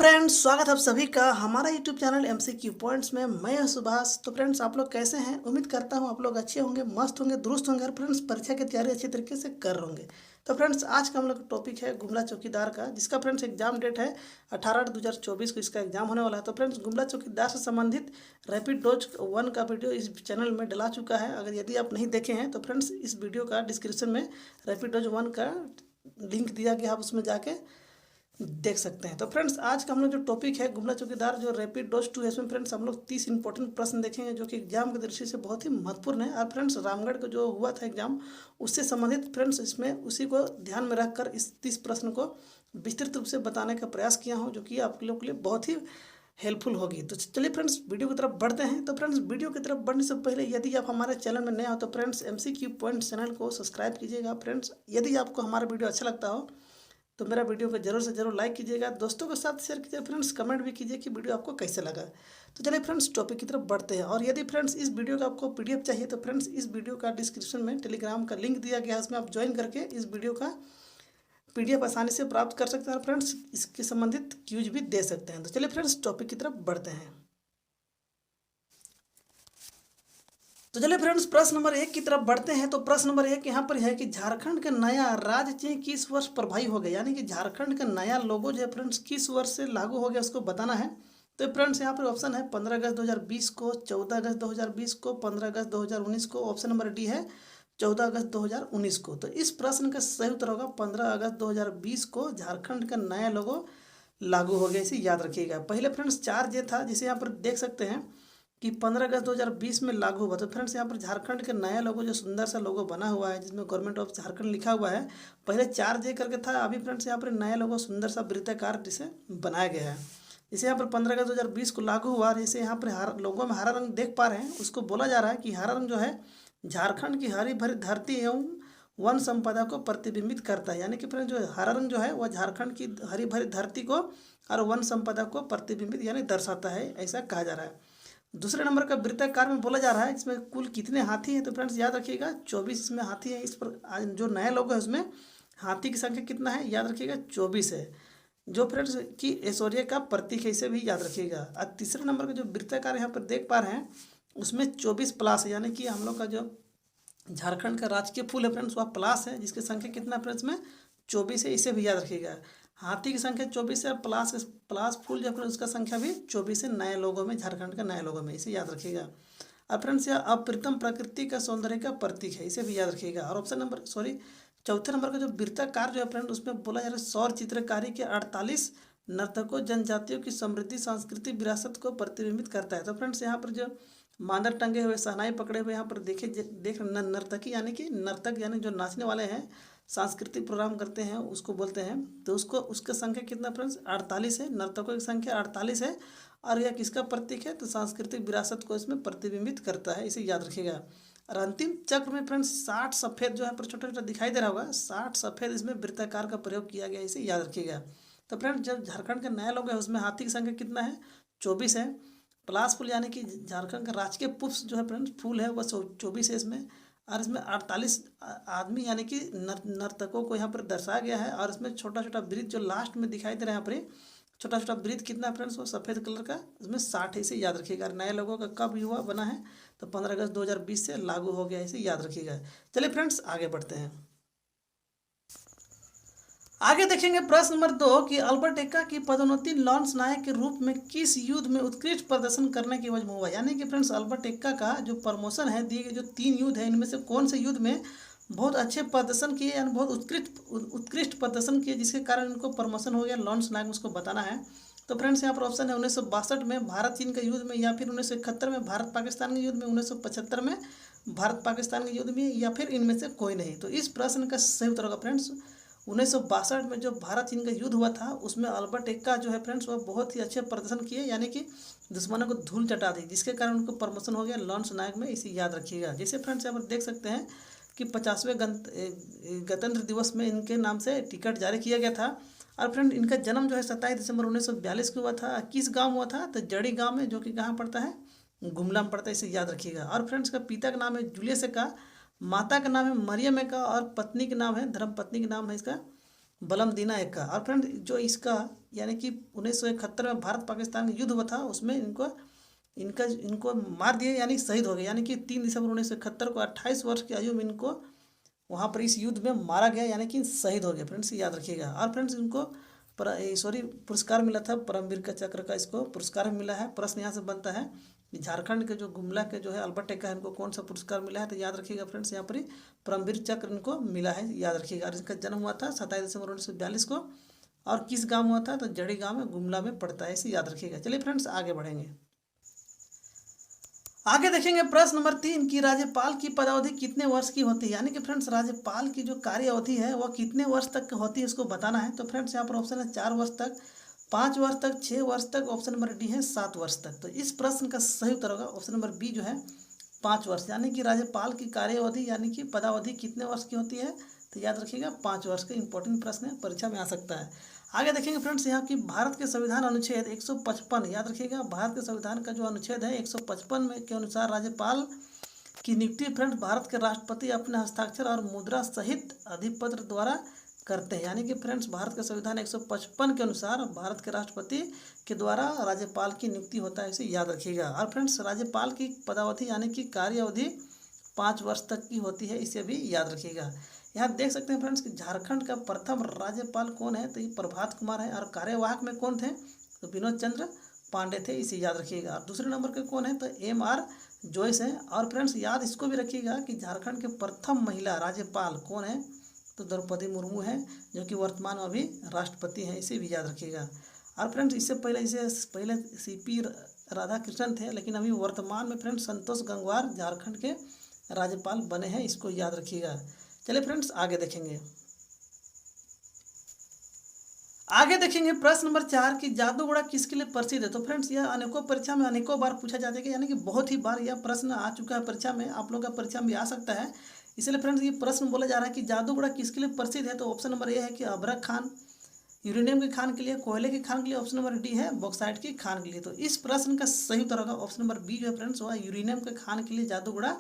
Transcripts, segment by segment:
Friends, स्वागत है आप सभी का हमारा यूट्यूब चैनल एमसीक्यू पॉइंट्स में। मैं हूं सुभाष। तो फ्रेंड्स, आप लोग कैसे हैं? उम्मीद करता हूं आप लोग अच्छे होंगे, मस्त होंगे, दुरुस्त होंगे और फ्रेंड्स परीक्षा की तैयारी अच्छी तरीके से कर रहे होंगे। तो फ्रेंड्स, आज का हम लोग का टॉपिक है गुमला चौकीदार का, जिसका फ्रेंड्स एग्जाम डेट है 18/8/2024 को इसका एग्जाम होने वाला है। तो फ्रेंड्स, गुमला चौकीदार से संबंधित रैपिड डोज 1 का वीडियो इस चैनल में डला चुका है। अगर यदि आप नहीं देखे हैं तो फ्रेंड्स, इस वीडियो का डिस्क्रिप्शन में रैपिड डोज 1 का लिंक दिया गया, आप उसमें जाके देख सकते हैं। तो फ्रेंड्स, आज का हम लोग जो टॉपिक है गुमला चौकीदार जो रैपिड डोज 2 है, इसमें फ्रेंड्स हम लोग 30 इंपॉर्टेंट प्रश्न देखेंगे जो कि एग्जाम की दृष्टि से बहुत ही महत्वपूर्ण है। और फ्रेंड्स, रामगढ़ का जो हुआ था एग्जाम, उससे संबंधित फ्रेंड्स इसमें उसी को ध्यान में रखकर इस 30 प्रश्न को विस्तृत रूप से बताने का प्रयास किया हूँ, जो कि आप लोग के लिए बहुत ही हेल्पफुल होगी। तो चलिए फ्रेंड्स, वीडियो की तरफ बढ़ते हैं। तो फ्रेंड्स, वीडियो की तरफ बढ़ने से पहले यदि आप हमारे चैनल में नए हो तो फ्रेंड्स एमसीक्यू पॉइंट चैनल को सब्सक्राइब कीजिएगा। फ्रेंड्स, यदि आपको हमारा वीडियो अच्छा लगता हो तो मेरा वीडियो को जरूर से जरूर लाइक कीजिएगा, दोस्तों के साथ शेयर कीजिए। फ्रेंड्स, कमेंट भी कीजिए कि वीडियो आपको कैसे लगा। तो चलिए फ्रेंड्स, टॉपिक की तरफ बढ़ते हैं। और यदि फ्रेंड्स इस वीडियो का आपको पीडीएफ चाहिए तो फ्रेंड्स, इस वीडियो का डिस्क्रिप्शन में टेलीग्राम का लिंक दिया गया है, उसमें आप ज्वाइन करके इस वीडियो का पीडीएफ आसानी से प्राप्त कर सकते हैं। फ्रेंड्स, इसके संबंधित क्यूज भी दे सकते हैं। तो चलिए फ्रेंड्स, टॉपिक की तरफ बढ़ते हैं। तो चलिए फ्रेंड्स, प्रश्न नंबर 1 की तरफ बढ़ते हैं। तो प्रश्न नंबर 1 यहाँ पर है कि झारखंड का नया राज्य चिन्ह किस वर्ष प्रभावी हो गया, यानी कि झारखंड का नया लोगो जो है फ्रेंड्स किस वर्ष से लागू हो गया, उसको बताना है। तो फ्रेंड्स, यहाँ पर ऑप्शन है 15 अगस्त 2020 को, 14 अगस्त 2020 को, 15 अगस्त 2019 को। ऑप्शन नंबर डी है 14 अगस्त 2019 को। तो इस प्रश्न का सही उत्तर होगा 15 अगस्त 2020 को झारखंड का नया लोगो लागू हो गया। इसे याद रखिएगा। पहले फ्रेंड्स 4J था, जिसे यहाँ पर देख सकते हैं कि 15 अगस्त 2020 में लागू हुआ। तो फ्रेंड्स, यहाँ पर झारखंड का नया लोगो जो सुंदर सा लोगो बना हुआ है, जिसमें गवर्नमेंट ऑफ झारखंड लिखा हुआ है, पहले 4J करके था। अभी फ्रेंड्स यहाँ पर नया लोगो सुंदर सा वृत्ताकार जिसे बनाया गया है। इसे यहाँ पर 15 अगस्त 2020 को लागू हुआ। जैसे यहाँ पर लोगों में हरा रंग देख पा रहे हैं, उसको बोला जा रहा है कि हरा रंग जो है झारखंड की हरी भरी धरती एवं वन संपदा को प्रतिबिंबित करता है। यानी कि फ्रेंड्स, जो हरा रंग जो है वह झारखंड की हरी भरी धरती को और वन संपदा को प्रतिबिंबित यानी दर्शाता है, ऐसा कहा जा रहा है। दूसरे नंबर का वृत्ताकार में बोला जा रहा है इसमें कुल कितने हाथी हैं। तो फ्रेंड्स, याद रखिएगा 24 इसमें हाथी है। इस पर जो नया लोगो है उसमें हाथी की संख्या कितना है, याद रखिएगा 24 है, जो फ्रेंड्स की ऐश्वर्य का प्रतीक है, इसे भी याद रखिएगा। और तीसरे नंबर का जो वृत्ताकार यहाँ पर देख पा रहे हैं उसमें 24 प्लस है, यानी कि हम लोग का जो झारखंड का राजकीय फूल है फ्रेंड्स वह प्लास है, जिसकी संख्या कितना फ्रेंड्स में 24 है, इसे भी याद रखिएगा। हाथी की संख्या 24 है, प्लास फूल जो है उसका संख्या भी 24 है नए लोगों में, झारखंड का नए लोगों में, इसे याद रखिएगा। और फ्रेंड्स, यह अप्रतिम प्रकृति का सौंदर्य का प्रतीक है, इसे भी याद रखिएगा। और चौथे नंबर का जो वृत्ताकार जो है फ्रेंड उसमें बोला जा रहा है सौर चित्रकारी के 48 नर्तकों जनजातियों की समृद्धि सांस्कृतिक विरासत को प्रतिबिंबित करता है। तो फ्रेंड्स, यहाँ पर जो मांदर टंगे हुए, शहनाई पकड़े हुए यहाँ पर देख नर्तकी यानी कि नर्तक यानी जो नाचने वाले हैं, सांस्कृतिक प्रोग्राम करते हैं, उसको बोलते हैं। तो उसका संख्या कितना फ्रेंड्स 48 है, नर्तकों की संख्या 48 है। और यह किसका प्रतीक है, तो सांस्कृतिक विरासत को इसमें प्रतिबिंबित करता है, इसे याद रखिएगा। और अंतिम चक्र में फ्रेंड्स 60 सफ़ेद जो है पर छोटा छोटा दिखाई दे रहा होगा, 60 सफ़ेद इसमें वृत्ताकार का प्रयोग किया गया, इसे याद रखिएगा। तो फ्रेंड्स, जब झारखंड का नया लोगो है उसमें हाथी की संख्या कितना है, 24 है। पलाश फूल यानी कि झारखंड का राजकीय पुष्प जो है फ्रेंड्स फूल है वह 24 है इसमें। और इसमें 48 आदमी यानी कि नर्तकों को यहाँ पर दर्शाया गया है। और इसमें छोटा छोटा वृत्त जो लास्ट में दिखाई दे रहा है यहाँ पर, छोटा छोटा वृत्त कितना है फ्रेंड्स, वो सफ़ेद कलर का, इसमें 60 है, इसे याद रखिएगा। नए लोगों का कब हुआ बना है, तो 15 अगस्त 2020 से लागू हो गया, इसे याद रखिएगा। चलिए फ्रेंड्स, आगे बढ़ते हैं। आगे देखेंगे प्रश्न नंबर 2 कि अल्बर्ट एक्का की पदोन्नति लॉन्स नायक के रूप में किस युद्ध में उत्कृष्ट प्रदर्शन करने की वजह में हुआ। यानी कि फ्रेंड्स, अल्बर्ट एक्का का जो प्रमोशन है, दिए गए जो 3 युद्ध है, इनमें से कौन से युद्ध में बहुत अच्छे प्रदर्शन किए, यानी बहुत उत्कृष्ट प्रदर्शन किए, जिसके कारण इनको प्रमोशन हो गया लॉन्स नायक, उसको बताना है। तो फ्रेंड्स, यहाँ पर ऑप्शन है 1962 में भारत चीन के युद्ध में, या फिर 1971 में भारत पाकिस्तान के युद्ध में, 1975 में भारत पाकिस्तान के युद्ध में, या फिर इनमें से कोई नहीं। तो इस प्रश्न का सही उत्तर होगा फ्रेंड्स 1962 में जो भारत चीन का युद्ध हुआ था उसमें अल्बर्ट एक्का जो है फ्रेंड्स वह बहुत ही अच्छे प्रदर्शन किए, यानी कि दुश्मनों को धूल चटा दी, जिसके कारण उनको प्रमोशन हो गया लॉन्स नायक में, इसे याद रखिएगा। जैसे फ्रेंड्स यहाँ पर देख सकते हैं कि 50वें गणतंत्र दिवस में इनके नाम से टिकट जारी किया गया था। और फ्रेंड, इनका जन्म जो है 27 दिसंबर 1942 को हुआ था। किस गाँव हुआ था, तो जड़ी गाँव में, जो कि कहाँ पड़ता है, गुमला में पड़ता है, इसे याद रखिएगा। और फ्रेंड्स, का पिता का नाम है जूलियस का, माता का नाम है मरियम का, और पत्नी का नाम है धर्म पत्नी का नाम है इसका बलम दीना एक का। और फ्रेंड जो इसका यानी कि 1971 में भारत पाकिस्तान का युद्ध हुआ था, उसमें इनको मार दिए यानी शहीद हो गए, यानी कि 3 दिसंबर 1971 को 28 वर्ष की आयु में इनको वहाँ पर इस युद्ध में मारा गया, यानी कि शहीद हो गए फ्रेंड्स, याद रखिएगा। और फ्रेंड्स इनको पुरस्कार मिला था, परमवीर का चक्र का इसको पुरस्कार मिला है। प्रश्न यहाँ से बनता है कि झारखंड के जो गुमला के जो है अल्बर्ट एक्का है, इनको कौन सा पुरस्कार मिला है, तो याद रखिएगा फ्रेंड्स यहाँ पर ही परमवीर चक्र इनको मिला है, याद रखिएगा। और इसका जन्म हुआ था 27 दिसंबर 1942 को, और किस गाँव में हुआ था, तो जड़ी गाँव में गुमला में पड़ता है, इसे याद रखिएगा। चलिए फ्रेंड्स आगे बढ़ेंगे। आगे देखेंगे प्रश्न नंबर 3 की राज्यपाल की पदावधि कितने वर्ष की होती है, यानी कि फ्रेंड्स राज्यपाल की जो कार्य अवधि है वह कितने वर्ष तक होती है, इसको बताना है। तो फ्रेंड्स यहाँ पर ऑप्शन है 4 वर्ष तक, 5 वर्ष तक, 6 वर्ष तक, ऑप्शन नंबर डी है 7 वर्ष तक। तो इस प्रश्न का सही उत्तर होगा ऑप्शन नंबर बी जो है 5 वर्ष, यानी कि राज्यपाल की कार्य अवधि यानी कि पदावधि कितने वर्ष की होती है, तो याद रखिएगा 5 वर्ष का। इंपॉर्टेंट प्रश्न है, परीक्षा में आ सकता है। आगे देखेंगे फ्रेंड्स यहाँ की भारत के संविधान अनुच्छेद 155, याद रखिएगा भारत के संविधान का जो अनुच्छेद है 155 में के अनुसार राज्यपाल की नियुक्ति फ्रेंड्स भारत के राष्ट्रपति अपने हस्ताक्षर और मुद्रा सहित अधिपत्र द्वारा करते हैं, यानी कि फ्रेंड्स भारत के संविधान 155 के अनुसार भारत के राष्ट्रपति के द्वारा राज्यपाल की नियुक्ति होता है, इसे याद रखिएगा। और फ्रेंड्स राज्यपाल की पदावधि यानी कि कार्य अवधि 5 वर्ष तक की होती है, इसे भी याद रखिएगा। यहाँ देख सकते हैं फ्रेंड्स कि झारखंड का प्रथम राज्यपाल कौन है, तो ये प्रभात कुमार है। और कार्यवाहक में कौन थे, तो विनोद चंद्र पांडे थे, इसे याद रखिएगा। और दूसरे नंबर के कौन है, तो MR जोइस है। और फ्रेंड्स याद इसको भी रखिएगा कि झारखंड के प्रथम महिला राज्यपाल कौन है, तो द्रौपदी मुर्मू है, जो कि वर्तमान में अभी राष्ट्रपति हैं, इसे भी याद रखिएगा। और फ्रेंड्स इससे पहले CP राधाकृष्णन थे, लेकिन अभी वर्तमान में फ्रेंड्स संतोष गंगवार झारखंड के राज्यपाल बने हैं, इसको याद रखिएगा। चलिए फ्रेंड्स आगे देखेंगे। प्रश्न नंबर 4 की जादूगोड़ा किसके लिए प्रसिद्ध है। तो फ्रेंड्स यह अनेकों परीक्षा में अनेकों बार पूछा जा चुका है, यानी कि बहुत ही बार यह प्रश्न आ चुका है परीक्षा में, आप लोगों का परीक्षा में भी आ सकता है। इसलिए फ्रेंड्स ये प्रश्न बोला जा रहा है कि जादूगोड़ा किसके लिए प्रसिद्ध है, तो ऑप्शन नंबर ए है कि अभ्रक खान यूरेनियम की खान के लिए, कोयले की खान के लिए, ऑप्शन नंबर डी है बॉक्साइट की खान के लिए। तो इस प्रश्न का सही उत्तर होगा ऑप्शन नंबर बी जो है फ्रेंड्स, वह यूरेनियम के खान के लिए जादूगोड़ा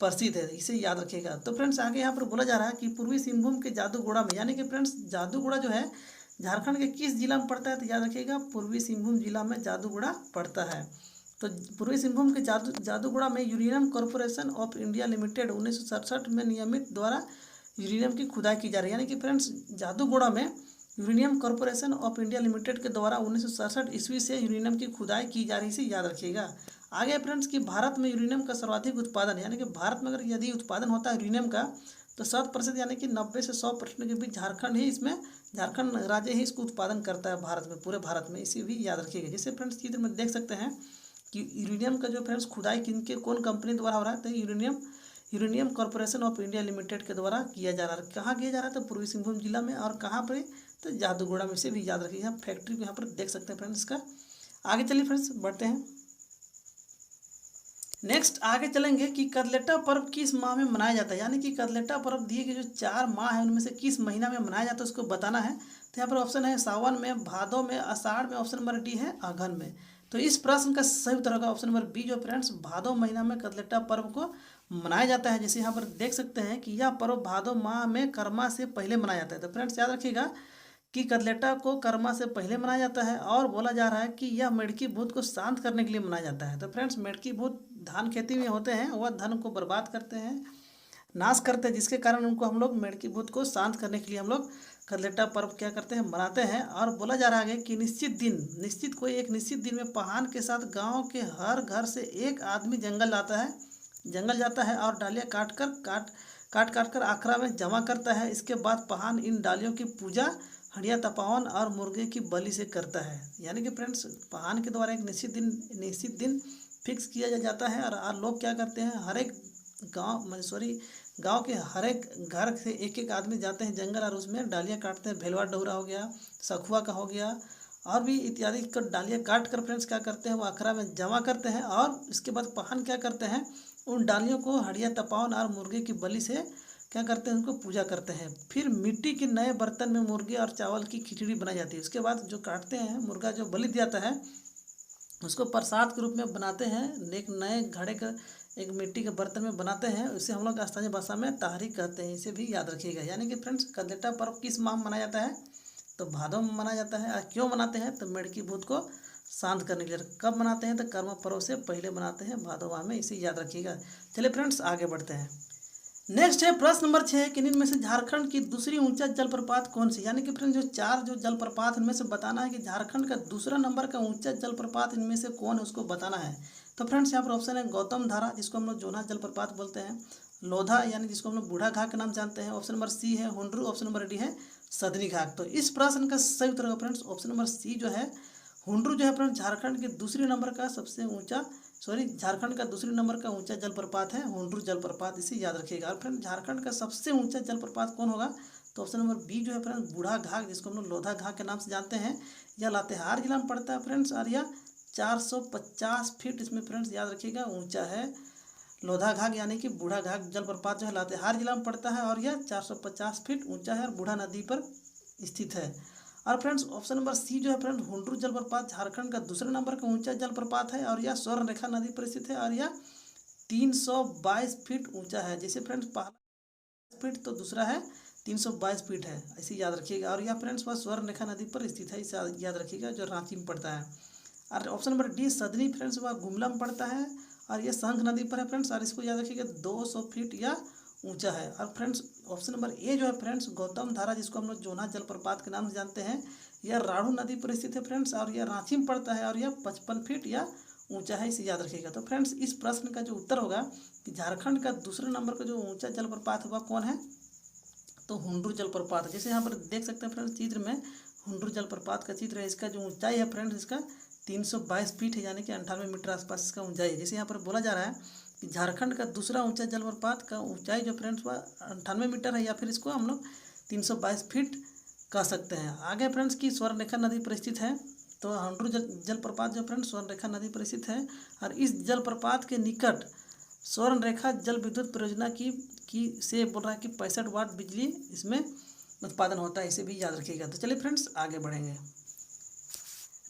प्रसिद्ध है, इसे याद रखिएगा। तो फ्रेंड्स आगे यहाँ पर बोला जा रहा है कि पूर्वी सिंहभूम के जादूगोड़ा में, यानी कि फ्रेंड्स जादूगोड़ा जो है झारखंड के किस जिला में पड़ता है, तो याद रखिएगा पूर्वी सिंहभूम जिला में जादूगोड़ा पड़ता है। तो पूर्वी सिंहभूम के जादूगोड़ा में uranium corporation of India limited 1967 में नियमित द्वारा यूरेनियम की खुदाई की जा रही है, यानी कि फ्रेंड्स जादूगोड़ा में uranium corporation of India limited के द्वारा 1967 ईस्वी से यूरेनियम की खुदाई की जा रही है, इसे याद रखिएगा। आगे फ्रेंड्स कि भारत में यूरेनियम का सर्वाधिक उत्पादन, यानी कि भारत में अगर यदि उत्पादन होता है यूरेनियम का तो 100% यानी कि 90 से 100% के बीच झारखंड राज्य ही इसको उत्पादन करता है भारत में, पूरे भारत में, इसे भी याद रखिएगा। जैसे फ्रेंड्स चित्र में देख सकते हैं कि यूरेनियम का जो फ्रेंड्स खुदाई किनके कौन कंपनी द्वारा हो रहा है, तो uranium corporation of India limited के द्वारा किया जा रहा है। कहाँ किया जा रहा है, तो पूर्वी सिंहभूम जिला में, और कहाँ पर, तो जादूगोड़ा में, से भी याद रखिएगा। फैक्ट्री को यहाँ पर देख सकते हैं फ्रेंड्स इसका। आगे चलिए फ्रेंड्स बढ़ते हैं। नेक्स्ट आगे चलेंगे कि कदलेटा पर्व किस माह में मनाया जाता है, यानी कि कदलेटा पर्व दिए गए जो 4 माह है उनमें से किस महीना में मनाया जाता है उसको बताना है। तो यहाँ पर ऑप्शन है सावन में, भादो में, आषाढ़ में, ऑप्शन नंबर डी है अगहन में। तो इस प्रश्न का सही उत्तर होगा ऑप्शन नंबर बी जो फ्रेंड्स भादो महीना में कदलेटा पर्व को मनाया जाता है। जैसे यहाँ पर देख सकते हैं कि यह पर्व भादो माह में कर्मा से पहले मनाया जाता है। तो फ्रेंड्स याद रखिएगा कि कदलेटा को कर्मा से पहले मनाया जाता है, और बोला जा रहा है कि यह मेढकी भूत को शांत करने के लिए मनाया जाता है। तो फ्रेंड्स मेढकी भूत धान खेती में होते हैं, वह धन को बर्बाद करते हैं, नाश करते हैं, जिसके कारण उनको हम लोग मेढकी भूत को शांत करने के लिए हम लोग कदलेटा पर्व क्या करते हैं, मनाते हैं। और बोला जा रहा है कि निश्चित दिन में पहान के साथ गाँव के हर घर से एक आदमी जंगल जाता है और डालियाँ काट कर आखड़ा में जमा करता है। इसके बाद पहान इन डालियों की पूजा हंडिया तपावन और मुर्गे की बलि से करता है। यानी कि फ्रेंड्स पहान के द्वारा एक निश्चित दिन फिक्स किया जाता है, और लोग क्या करते हैं, हर एक गांव के हर एक घर से एक एक आदमी जाते हैं जंगल, और उसमें डालियाँ काटते हैं। भेलवा डोरा हो गया, सखुआ का हो गया, और भी इत्यादि कर डालियाँ काट कर फ्रेंड्स क्या करते हैं, वो अखरा में जमा करते हैं। और इसके बाद पहान क्या करते हैं, उन डालियों को हंडिया तपावन और मुर्गे की बलि से क्या करते हैं, उनको पूजा करते हैं। फिर मिट्टी के नए बर्तन में मुर्गे और चावल की खिचड़ी बनाई जाती है। उसके बाद जो काटते हैं मुर्गा जो बलि दिया जाता है, उसको प्रसाद के रूप में बनाते हैं, एक नए घड़े का एक मिट्टी के बर्तन में बनाते हैं। इसे हम लोग स्थानीय भाषा में ताहरी कहते हैं, इसे भी याद रखिएगा। यानी कि फ्रेंड्स कलेक्टर पर्व किस माह में मनाया जाता है? तो भादो में मनाया जाता है। और क्यों मनाते हैं? तो मेढ़की भूत को शांत करने के लिए। कब मनाते हैं? तो कर्म पर्व से पहले मनाते हैं, भादो माह में, इसे याद रखिएगा। चलिए फ्रेंड्स आगे बढ़ते हैं। नेक्स्ट है प्रश्न नंबर 6 कि इनमें से झारखंड की दूसरी ऊंचा जलप्रपात कौन सी? यानी कि फ्रेंड्स जो 4 जो जलप्रपात इनमें से बताना है कि झारखंड का दूसरा नंबर का ऊंचा जलप्रपात इनमें से कौन है, उसको बताना है। तो फ्रेंड्स यहाँ पर ऑप्शन है गौतम धारा, जिसको हम लोग जोना जलप्रपात बोलते हैं, लोधा यानी जिसको हम लोग बूढ़ा घाट के नाम जानते हैं, ऑप्शन नंबर सी है हुंड्रू, ऑप्शन नंबर डी है सदनी घाट। तो इस प्रश्न का सही उत्तर होगा फ्रेंड्स ऑप्शन नंबर सी जो है हुंड्रू जो है फ्रेंड्स झारखंड के दूसरे नंबर का सबसे ऊंचा झारखंड का दूसरे नंबर का ऊंचा जलप्रपात है हुंड्रू जलप्रपात, इसे याद रखिएगा। और फ्रेंड झारखंड का सबसे ऊंचा जलप्रपात कौन होगा? तो ऑप्शन नंबर बी जो है फ्रेंड्स बूढ़ा घाट, जिसको हम लोग लोधा घाट के नाम से जानते हैं। यह लातेहार जिला में पड़ता है फ्रेंड्स, और यह 450 फीट इसमें फ्रेंड्स याद रखिएगा ऊंचा है। लोधा घाट यानी कि बूढ़ा घाट जलप्रपात जो है लातेहार जिला में पड़ता है, और यह 450 फीट ऊंचा है और बूढ़ा नदी पर स्थित है। और फ्रेंड्स ऑप्शन नंबर सी जो है फ्रेंड्स हुंड्रू जलप्रपात झारखंड का दूसरे नंबर का ऊंचा जलप्रपात है, और यह स्वर्ण रेखा नदी पर स्थित है, और यह 322 फीट ऊंचा है। जैसे फ्रेंड्स पहला फीट तो दूसरा है 322 फीट है, ऐसे याद रखिएगा। और यह फ्रेंड्स वह स्वर्ण रेखा नदी पर स्थित है, इसे याद रखिएगा, जो रांची में पड़ता है। और ऑप्शन नंबर डी सदनी फ्रेंड्स वह गुमला में पड़ता है, और यह शंख नदी पर है फ्रेंड्स, और इसको याद रखिएगा 200 फीट या ऊंचा है। और फ्रेंड्स ऑप्शन नंबर ए जो है फ्रेंड्स गौतम धारा, जिसको हम लोग जोना जलप्रपात के नाम से जानते हैं, यह राढ़ू नदी पर स्थित है फ्रेंड्स, और यह रांची में पड़ता है, और यह 55 फीट या ऊंचा है, इसे याद रखिएगा। तो फ्रेंड्स इस प्रश्न का जो उत्तर होगा कि झारखंड का दूसरे नंबर का जो ऊंचा जलप्रपात होगा कौन है? तो हुंड्रू जलप्रपात। जैसे यहाँ पर देख सकते हैं फ्रेंड्स चित्र में हुंड्रू जलप्रपात का चित्र है। इसका जो ऊंचाई है फ्रेंड्स इसका 322 फीट है, यानी कि 98 मीटर आसपास इसका ऊंचाई है। जैसे यहाँ पर बोला जा रहा है कि झारखंड का दूसरा ऊंचा जलप्रपात का ऊंचाई जो फ्रेंड्स वह 98 मीटर है, या फिर इसको हम लोग 322 फीट कह सकते हैं। आगे फ्रेंड्स की स्वर्ण रेखा नदी पर स्थित है। तो हुंड्रू जलप्रपात जो फ्रेंड्स स्वर्ण रेखा नदी पर स्थित है, और इस जलप्रपात के निकट स्वर्ण रेखा जल विद्युत परियोजना की से बोल रहा है कि 65 वाट बिजली इसमें उत्पादन होता है, इसे भी याद रखिएगा। तो चलिए फ्रेंड्स आगे बढ़ेंगे।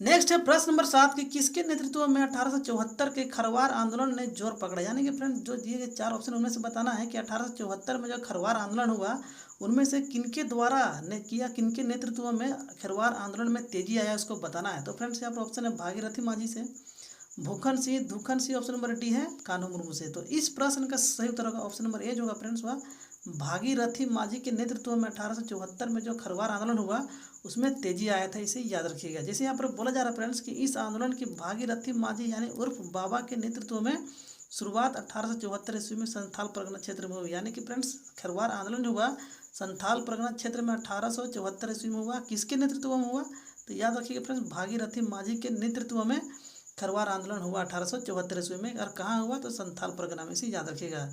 नेक्स्ट है प्रश्न नंबर 7 कि किसके नेतृत्व में 1874 के खरवार आंदोलन ने जोर पकड़ा? यानी कि फ्रेंड्स जो दिए गए 4 ऑप्शन उनमें से बताना है कि 1874 में जो खरवार आंदोलन हुआ उनमें से किनके द्वारा ने किया, किनके नेतृत्व में खरवार आंदोलन में तेजी आया, उसको बताना है। तो फ्रेंड्स यहाँ पर ऑप्शन है भागीरथी माझी से, Bhukhan Singh, Dhukhan Singh, option number D है कान्हू मुर्मू से। तो इस प्रश्न का सही उत्तर होगा ऑप्शन नंबर ए जो होगा फ्रेंड्स वह भागीरथी माझी के नेतृत्व में 1874 में जो खरवार आंदोलन हुआ उसमें तेजी आया था, इसे याद रखिएगा। जैसे यहाँ पर बोला जा रहा है फ्रेंड्स कि इस आंदोलन की भागीरथी माझी यानी उर्फ बाबा के नेतृत्व में शुरुआत 1874 ईस्वी में संथाल परगना क्षेत्र में हुई। यानी कि फ्रेंड्स खरवार आंदोलन हुआ संथाल परगना क्षेत्र में 1874 ईस्वी में हुआ। किसके नेतृत्व में हुआ? तो याद रखिएगा फ्रेंड्स भागीरथी माझी के नेतृत्व में खरवार आंदोलन हुआ 1874 ईस्वी में। और कहाँ हुआ? तो संथाल परगना में, इसे याद रखिएगा।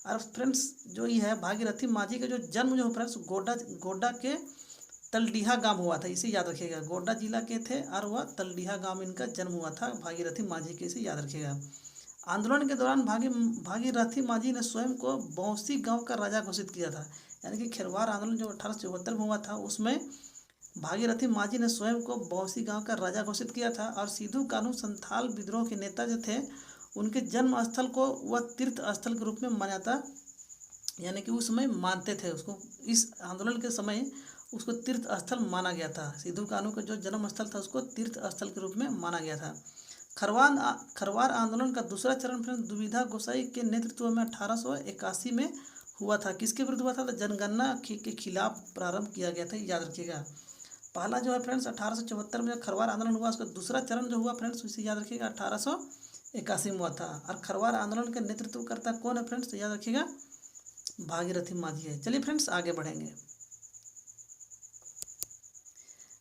और फ्रेंड्स जो ये है भागीरथी माझी का जो जन्म जो फ्रेंड्स गोड्डा के तलडीहा गांव हुआ था, इसे याद रखिएगा। गोड्डा जिला के थे और वह तलडीहा गांव में इनका जन्म हुआ था भागीरथी माझी के, इसे याद रखिएगा। आंदोलन के दौरान भागीरथी माझी ने स्वयं को बौंसी गांव का राजा घोषित किया था। यानी कि खरवार आंदोलन जो 1874 में हुआ था उसमें भागीरथी माझी ने स्वयं को बौंसी गांव का राजा घोषित किया था। और सिद्धू कान्हू संथाल विद्रोह के नेता जो थे उनके जन्म स्थल को वह तीर्थ स्थल के रूप में मान्यता, यानी कि उस समय मानते थे उसको, इस आंदोलन के समय उसको तीर्थ स्थल माना गया था। सिद्धू कान्हू का जो जन्म स्थल था उसको तीर्थ स्थल के रूप में माना गया था। खरवार आंदोलन का दूसरा चरण फिर दुविधा गोसाई के नेतृत्व में 1881 में हुआ था। किसके विरुद्ध हुआ था? तो जनगणना के खिलाफ प्रारंभ किया गया था, याद रखिएगा। पहला जो है फ्रेंड्स 1874 में खरवार आंदोलन हुआ, उसका दूसरा चरण जो हुआ फ्रेंड्स उसे याद रखिएगा 1881 में हुआ था। और खरवार आंदोलन का नेतृत्व करता कौन है फ्रेंड्स? तो याद रखिएगा भागीरथी माझी है। चलिए फ्रेंड्स आगे बढ़ेंगे।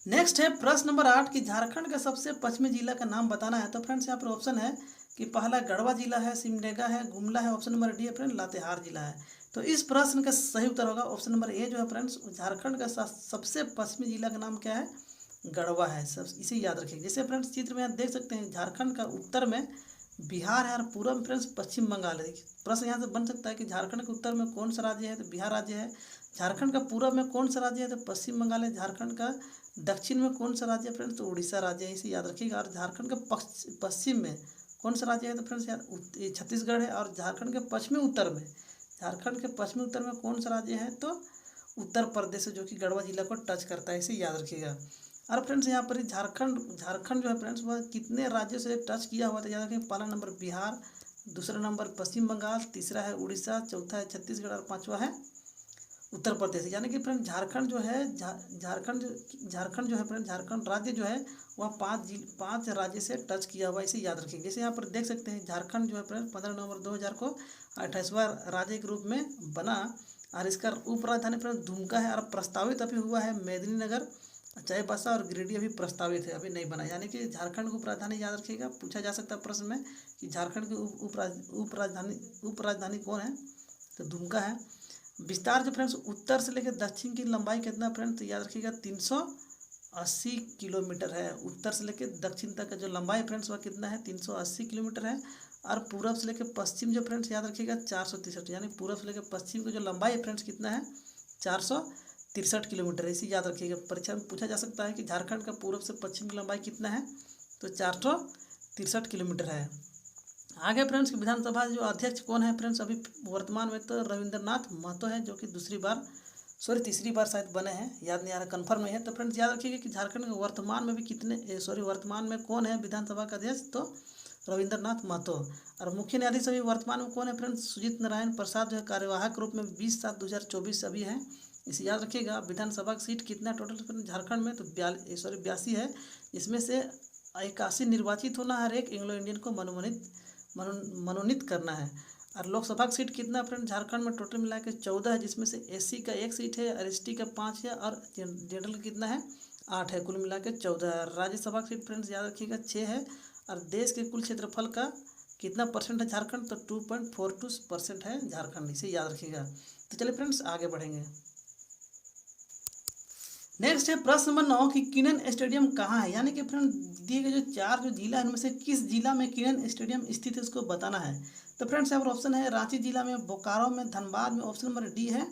नेक्स्ट है प्रश्न नंबर 8 कि झारखंड का सबसे पश्चिमी जिला का नाम बताना है। तो फ्रेंड्स यहाँ पर ऑप्शन है कि पहला गढ़वा जिला है, सिमडेगा है, गुमला है, ऑप्शन नंबर डी है फ्रेंड लातेहार जिला है। तो इस प्रश्न का सही उत्तर होगा ऑप्शन नंबर ए जो है फ्रेंड्स झारखंड का सबसे पश्चिमी जिला का नाम क्या है? गढ़वा है, सब इसे याद रखिए। जैसे फ्रेंड्स चित्र में आप देख सकते हैं झारखंड का उत्तर में बिहार है और पूर्व में फ्रेंड्स पश्चिम बंगाल है। प्रश्न यहाँ से बन सकता है कि झारखंड के उत्तर में कौन सा राज्य है, तो बिहार राज्य है। झारखंड का पूर्व में कौन सा राज्य है, तो पश्चिम बंगाल है। झारखंड का दक्षिण में कौन सा राज्य है फ्रेंड्स, तो उड़ीसा राज्य है, इसे याद रखिएगा। और झारखंड का पश्चिम में कौन सा राज्य है, तो फ्रेंड्स याद छत्तीसगढ़ है। और झारखंड के पश्चिमी उत्तर में, झारखंड के पश्चिमी उत्तर में कौन सा राज्य है, तो उत्तर प्रदेश है, जो कि गढ़वा जिला को टच करता है, इसे याद रखिएगा। और फ्रेंड्स यहाँ पर झारखंड जो है फ्रेंड्स वह कितने राज्यों से टच किया हुआ था, याद रखें। पहला नंबर बिहार, दूसरा नंबर पश्चिम बंगाल, तीसरा है उड़ीसा, चौथा है छत्तीसगढ़ और पांचवा है उत्तर प्रदेश। यानी कि फ्रेंड झारखंड जो है झारखंड जो है फ्रेंड झारखंड राज्य जो है वह पाँच राज्य से टच किया हुआ, इसे याद रखेंगे। जैसे यहाँ पर देख सकते हैं झारखंड जो है फ्रेंड 15 नवंबर 2000 को 28वां राज्य के रूप में बना। और इसका उप राजधानी फ्रेंड दुमका है। और प्रस्तावित अभी हुआ है मेदिनीनगर, चाईबासा और गिरिडीह अभी प्रस्तावित है, अभी नहीं बना। यानी कि झारखंड की उप राजधानी याद रखिएगा, पूछा जा सकता है प्रश्न में कि झारखंड की उप राजधानी कौन है, तो दुमका है। विस्तार जो फ्रेंड्स उत्तर से लेकर दक्षिण की लंबाई कितना फ्रेंड्स, तो याद रखिएगा 380 किलोमीटर है। उत्तर से लेकर दक्षिण तक का जो लंबाई फ्रेंड्स वह कितना है, 380 किलोमीटर है। और पूर्व से लेकर पश्चिम जो फ्रेंड्स याद रखिएगा 463, यानी पूर्व से लेकर पश्चिम का जो लंबाई है फ्रेंड्स कितना है, 463 किलोमीटर है, इसे याद रखिएगा। परीक्षा में पूछा जा सकता है कि झारखंड का पूर्व से पश्चिम की लंबाई कितना है, तो 463 किलोमीटर है। आगे फ्रेंड्स विधानसभा जो अध्यक्ष कौन है फ्रेंड्स अभी वर्तमान में, तो रविंद्रनाथ महतो है, जो कि तीसरी बार शायद बने हैं, याद नहीं आ रहा, कन्फर्म नहीं है। तो फ्रेंड्स याद रखिएगा कि झारखंड के वर्तमान में भी वर्तमान में कौन है विधानसभा का अध्यक्ष, तो रविंद्रनाथ महतो। और मुख्य न्यायाधीश अभी वर्तमान में कौन है फ्रेंड्स, सुजीत नारायण प्रसाद जो है कार्यवाहक रूप में 20/7/2024 अभी है, इसे याद रखिएगा। विधानसभा की सीट कितना टोटल झारखंड में, तो 82 है। इसमें से 81 निर्वाचित होना, हर एक एंग्लो इंडियन को मनोनीत करना है। और लोकसभा की सीट कितना फ्रेंड झारखंड में टोटल मिला के 14 है, जिसमें से एससी का 1 सीट है और एसटी का 5 है और जनरल कितना है 8 है, कुल मिला के 14 है। राज्यसभा की सीट फ्रेंड्स याद रखिएगा 6 है। और देश के कुल क्षेत्रफल का कितना परसेंट है झारखंड, तो 2.42% है झारखंड, इसे याद रखिएगा। तो चलिए फ्रेंड्स आगे बढ़ेंगे। नेक्स्ट है प्रश्न नंबर 9 कि किनन स्टेडियम कहाँ है। यानी कि फ्रेंड दिए गए जो 4 जिला है उनमें से किस जिला में किनन स्टेडियम स्थित है, उसको बताना है। तो फ्रेंड्स यहाँ पर ऑप्शन है रांची जिला में, बोकारो में, धनबाद में, ऑप्शन नंबर डी है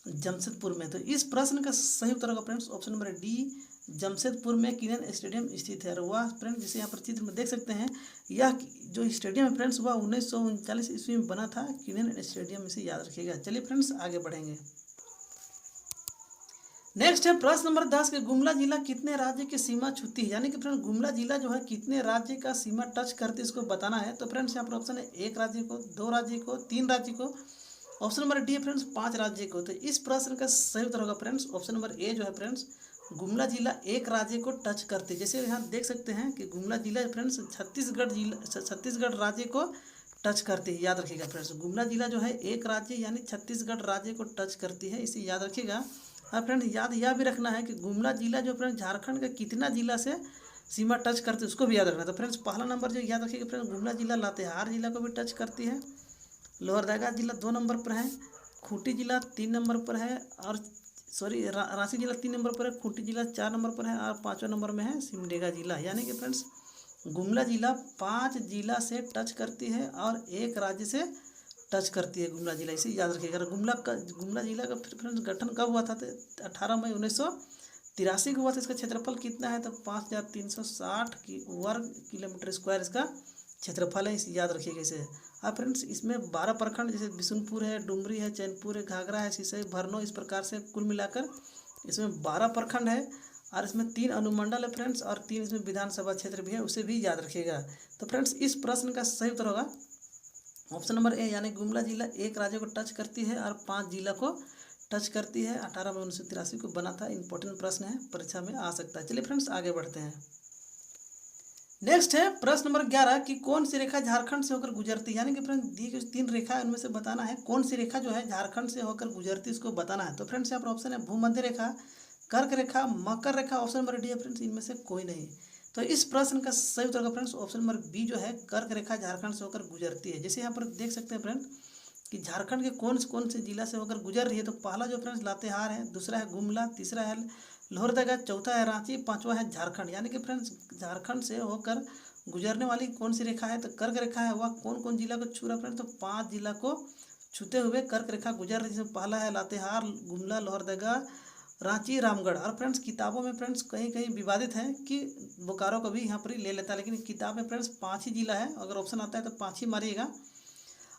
जमशेदपुर में। तो इस प्रश्न का सही उत्तर होगा friends option number D, Jamshedpur में किनन स्टेडियम स्थित है। और वह फ्रेंड्स जिसे यहाँ पर चित्र में देख सकते हैं, यह जो स्टेडियम है फ्रेंड्स वह 1939 ईस्वी में बना था, किनन स्टेडियम, इसे याद रखिएगा। चलिए फ्रेंड्स आगे बढ़ेंगे। नेक्स्ट है प्रश्न नंबर 10 के गुमला जिला कितने राज्य की सीमा छूती है। यानी कि फ्रेंड गुमला जिला जो है कितने राज्य का सीमा टच करती है, इसको बताना है। तो फ्रेंड्स यहाँ पर ऑप्शन है 1 राज्य को, 2 राज्य को, 3 राज्य को, ऑप्शन नंबर डी है फ्रेंड्स 5 राज्य को। तो इस प्रश्न का सही उत्तर होगा फ्रेंड्स ऑप्शन नंबर ए जो है फ्रेंड्स, गुमला जिला 1 राज्य को टच करती है। जैसे यहाँ देख सकते हैं कि गुमला जिला फ्रेंड्स छत्तीसगढ़ राज्य को टच करती है, याद रखिएगा फ्रेंड्स। गुमला जिला जो है 1 राज्य यानी छत्तीसगढ़ राज्य को टच करती है, इसे याद रखिएगा। और फ्रेंड याद यह भी रखना है कि गुमला जिला जो फ्रेंड झारखंड का कितना जिला से सीमा टच करती है, उसको भी याद रखना है। तो फ्रेंड्स पहला नंबर जो याद रखिएगा फ्रेंड, गुमला जिला लातेहार जिला को भी टच करती है, लोहरदगा जिला 2 नंबर पर है, खूंटी जिला 3 नंबर पर है, और रांची जिला 3 नंबर पर है, खूंटी जिला 4 नंबर पर है, और 5वें नंबर में है सिमडेगा जिला। यानी कि फ्रेंड्स गुमला जिला 5 जिला से टच करती है और 1 राज्य से टच करती है गुमला जिला, इसे याद रखिएगा। गुमला जिला का फ्रेंड्स गठन कब हुआ था, तो 18 मई 1983 को हुआ था। इसका क्षेत्रफल कितना है, तो 5360 वर्ग किलोमीटर स्क्वायर इसका क्षेत्रफल है, इसे याद रखिएगा इसे। हाँ फ्रेंड्स इसमें 12 प्रखंड जैसे बिशुनपुर है, डुमरी है, चैनपुर है, घाघरा है, सिसई, भरनो, इस प्रकार से कुल मिलाकर इसमें 12 प्रखंड है। और इसमें 3 अनुमंडल है फ्रेंड्स, और 3 इसमें विधानसभा क्षेत्र भी है, उसे भी याद रखिएगा। तो फ्रेंड्स इस प्रश्न का सही उत्तर होगा ऑप्शन नंबर ए, यानी गुमला जिला 1 राज्य को टच करती है और 5 जिला को टच करती है। 18 मई 1983 को बना था, इंपॉर्टेंट प्रश्न है, परीक्षा में आ सकता है। चलिए फ्रेंड्स आगे बढ़ते हैं। नेक्स्ट है प्रश्न नंबर 11 कि कौन सी रेखा झारखंड से होकर गुजरती है। यानी कि फ्रेंड्स दी गई 3 रेखा है, उनमें से बताना है कौन सी रेखा जो है झारखंड से होकर गुजरती है, इसको बताना है। तो फ्रेंड्स यहाँ पर ऑप्शन है भूमध्य रेखा, कर्क रेखा, मकर रेखा, ऑप्शन नंबर डी है फ्रेंड्स इनमें से कोई नहीं। तो इस प्रश्न का सही उत्तर फ्रेंड्स ऑप्शन नंबर बी जो है, कर्क रेखा झारखंड से होकर गुजरती है। जैसे यहाँ पर देख सकते हैं फ्रेंड कि झारखंड के कौन से जिला से होकर गुजर रही है। तो पहला जो फ्रेंड्स लातेहार है, दूसरा है गुमला, तीसरा है लोहरदगा, चौथा है रांची, 5वां है झारखंड। यानी कि फ्रेंड्स झारखंड से होकर गुजरने वाली कौन सी रेखा है, तो कर्क रेखा है। वह कौन कौन जिला को छू रहा फ्रेंड्स, तो 5 जिला को छूते हुए कर्क रेखा गुजर रही है, जिसमें पहला है लातेहार, गुमला, लोहरदगा, रांची, रामगढ़। और फ्रेंड्स किताबों में फ्रेंड्स कहीं कहीं विवादित है कि बोकारो को भी यहाँ पर ही ले लेता है, लेकिन किताब में फ्रेंड्स 5 ही जिला है। अगर ऑप्शन आता है तो 5 ही मारिएगा।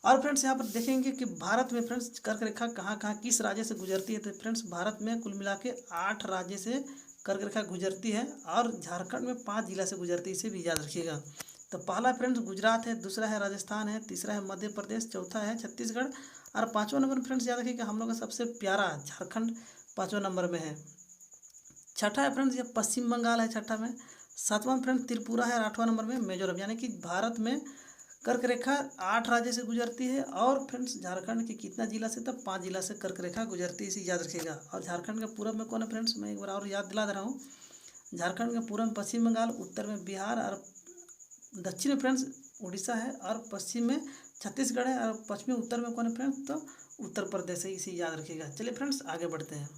और फ्रेंड्स यहाँ पर देखेंगे कि भारत में फ्रेंड्स कर्क रेखा कहाँ कहाँ किस राज्य से गुजरती है, तो फ्रेंड्स भारत में कुल मिला के 8 राज्य से कर्क रेखा गुजरती है और झारखंड में 5 जिला से गुजरती है, इसे भी याद रखिएगा। तो पहला फ्रेंड्स गुजरात है, दूसरा है राजस्थान है, तीसरा है मध्य प्रदेश, चौथा है छत्तीसगढ़ और 5वां नंबर फ्रेंड्स याद रखिएगा हम लोग का सबसे प्यारा झारखंड 5वां नंबर में है। छठा है फ्रेंड्स ये पश्चिम बंगाल है छठा में। 7वां फ्रेंड्स त्रिपुरा है और 8वां नंबर में मिजोरम। यानी कि भारत में कर्क रेखा 8 राज्य से गुजरती है और फ्रेंड्स झारखंड के कितना जिला से, तब 5 जिला से कर्क रेखा गुजरती है, इसे याद रखिएगा। और झारखंड के पूरब में कौन है फ्रेंड्स, मैं एक बार और याद दिला दे रहा हूँ। झारखंड के पूरब में पश्चिम बंगाल, उत्तर में बिहार और दक्षिण में फ्रेंड्स उड़ीसा है और पश्चिम में छत्तीसगढ़ है और पश्चिमी उत्तर में कौन है फ्रेंड्स, तो उत्तर प्रदेश है, इसे याद रखिएगा। चलिए फ्रेंड्स आगे बढ़ते हैं।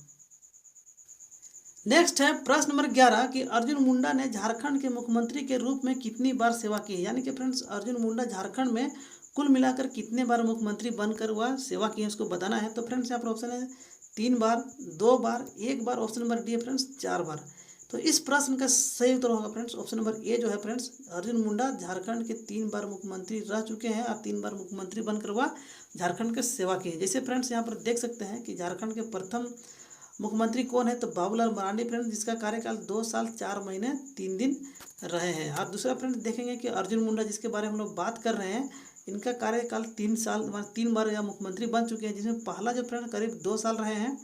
नेक्स्ट है प्रश्न नंबर 11 कि अर्जुन मुंडा ने झारखंड के मुख्यमंत्री के रूप में कितनी बार सेवा की है। यानी कि फ्रेंड्स अर्जुन मुंडा झारखंड में कुल मिलाकर कितने बार मुख्यमंत्री बनकर वह सेवा की है, उसको बताना है। तो फ्रेंड्स यहाँ पर ऑप्शन है 3 बार, 2 बार, 1 बार। ऑप्शन नंबर डी है फ्रेंड्स 4 बार। तो इस प्रश्न का सही उत्तर होगा फ्रेंड्स ऑप्शन नंबर ए जो है फ्रेंड्स, अर्जुन मुंडा झारखंड के 3 बार मुख्यमंत्री रह चुके हैं और 3 बार मुख्यमंत्री बनकर वह झारखंड की सेवा की है। जैसे फ्रेंड्स यहाँ पर देख सकते हैं कि झारखंड के प्रथम मुख्यमंत्री कौन है, तो बाबूलाल मरांडी फ्रेंड्स, जिसका कार्यकाल 2 साल 4 महीने 3 दिन रहे हैं। और दूसरा फ्रेंड्स देखेंगे कि अर्जुन मुंडा जिसके बारे में हम लोग बात कर रहे हैं, इनका कार्यकाल 3 साल 3 बार यह मुख्यमंत्री बन चुके हैं, जिसमें पहला जो फ्रेंड करीब 2 साल रहे हैं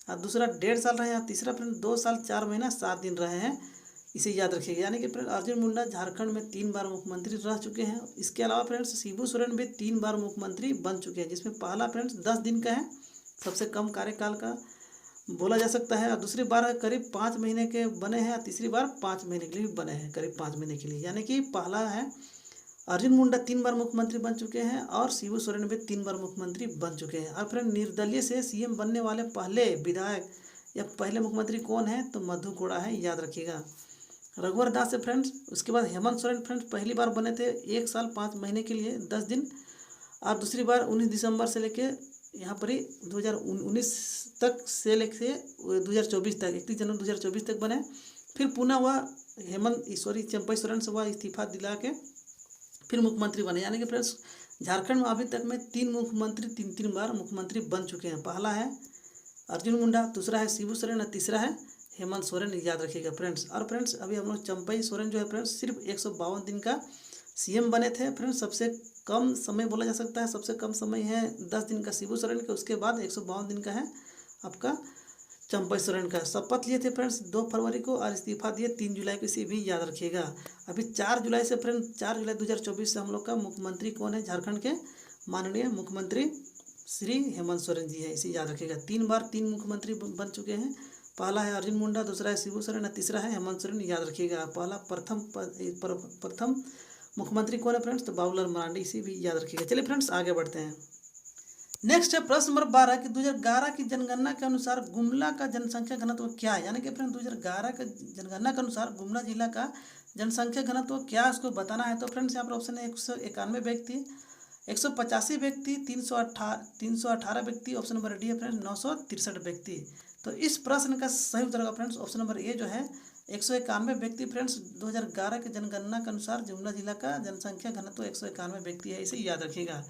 और दूसरा 1.5 साल रहे हैं और तीसरा फ्रेंड 2 साल 4 महीना 7 दिन रहे हैं, इसे याद रखिएगा। यानी कि फ्रेंड अर्जुन मुंडा झारखंड में 3 बार मुख्यमंत्री रह चुके हैं। इसके अलावा फ्रेंड्स शिबू सोरेन भी 3 बार मुख्यमंत्री बन चुके हैं, जिसमें पहला फ्रेंड्स 10 दिन का है, सबसे कम कार्यकाल का बोला जा सकता है, और दूसरी बार करीब 5 महीने के बने हैं और तीसरी बार 5 महीने के लिए बने हैं, करीब 5 महीने के लिए। यानी कि पहला है अर्जुन मुंडा 3 बार मुख्यमंत्री बन चुके हैं और शिबू सोरेन भी 3 बार मुख्यमंत्री बन चुके हैं। और फ्रेंड निर्दलीय से सीएम बनने वाले पहले विधायक या पहले मुख्यमंत्री कौन है, तो मधु कोड़ा है, याद रखिएगा। रघुवर दास है फ्रेंड्स। उसके बाद हेमंत सोरेन फ्रेंड्स पहली बार बने थे 1 साल 5 महीने के लिए 10 दिन, और दूसरी बार 19 दिसंबर से लेके यहाँ पर ही 2019 तक से लेके 2024 तक 31 जनवरी 2024 तक बने। फिर पुनः वह चंपई सोरेन से वह इस्तीफा दिला के फिर मुख्यमंत्री बने। यानी कि फ्रेंड्स झारखंड में अभी तक में 3 मुख्यमंत्री 3 बार मुख्यमंत्री बन चुके हैं। पहला है अर्जुन मुंडा, दूसरा है शिबू सोरेन और तीसरा है हेमंत सोरेन, याद रखिएगा फ्रेंड्स। और फ्रेंड्स अभी हम लोग चंपई सोरेन जो है फ्रेंड्स सिर्फ 152 दिन का सीएम बने थे फ्रेंड्स। सबसे कम समय बोला जा सकता है, सबसे कम समय है 10 दिन का शिबू सोरेन का, उसके बाद 152 दिन का है आपका चंपई सोरेन का। शपथ लिए थे फ्रेंड्स 2 फरवरी को और इस्तीफा दिए 3 जुलाई को, इसे भी याद रखिएगा। अभी 4 जुलाई से फ्रेंड्स 4 जुलाई 2024 से हम लोग का मुख्यमंत्री कौन है, झारखंड के माननीय मुख्यमंत्री श्री हेमंत सोरेन जी है, इसे याद रखिएगा। 3 बार 3 मुख्यमंत्री बन चुके हैं। पहला है अर्जुन मुंडा, दूसरा है शिबू सोरेन और तीसरा है हेमंत सोरेन, याद रखिएगा। पहला प्रथम मुख्यमंत्री कौन है फ्रेंड्स, तो बाबूलाल मरांडी, इसे भी याद रखिएगा। चलिए फ्रेंड्स आगे बढ़ते हैं। नेक्स्ट है प्रश्न नंबर 12 कि 2011 की जनगणना के अनुसार गुमला का जनसंख्या घनत्व क्या है। यानी कि फ्रेंड 2011 का जनगणना के अनुसार गुमला जिला का जनसंख्या घनत्व क्या है, उसको बताना है। तो फ्रेंड्स यहाँ पर ऑप्शन है 191 व्यक्ति, 185 व्यक्ति, 318 व्यक्ति। ऑप्शन नंबर डी है फ्रेंड्स 963 व्यक्ति। तो इस प्रश्न का सही उत्तर होगा फ्रेंड्स ऑप्शन नंबर ए जो है 191 व्यक्ति। फ्रेंड्स 2011 के जनगणना के अनुसार गुमला जिला का जनसंख्या घनत्व 191 व्यक्ति है, इसे याद रखिएगा।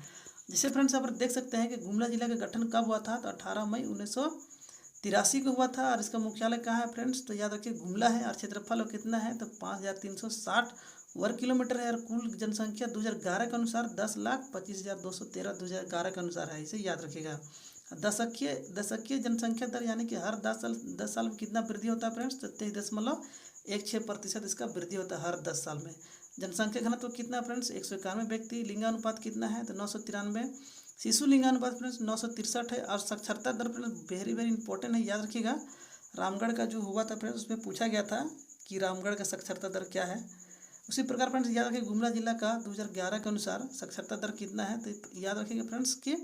जिसे फ्रेंड्स यहाँ पर देख सकते हैं कि गुमला जिला का गठन कब हुआ था, तो 18 मई 1983 को हुआ था। और इसका मुख्यालय कहाँ है फ्रेंड्स, तो याद रखिए गुमला है। और क्षेत्रफल कितना है, तो 5360 वर्ग किलोमीटर है। और कुल जनसंख्या 2011 के अनुसार 10,25,213 2011 के अनुसार है, इसे याद रखिएगा। दशकीय जनसंख्या दर यानी कि हर 10 साल में कितना वृद्धि होता है फ्रेंड्स, तो 23.16% इसका वृद्धि होता है हर 10 साल में। जनसंख्या घनत्व कितना फ्रेंड्स 191 व्यक्ति। लिंगानुपात कितना है, तो 993। शिशु लिंगानुपात फ्रेंड्स 963 है। और साक्षरता दर फ्रेंड्स वेरी इंपॉर्टेंट है, याद रखिएगा। रामगढ़ का जो हुआ था फ्रेंड्स उसमें पूछा गया था कि रामगढ़ का साक्षरता दर क्या है। उसी प्रकार फ्रेंड्स याद रखिए गुमला जिला का 2011 के अनुसार साक्षरता दर कितना है, तो याद रखिएगा फ्रेंड्स कि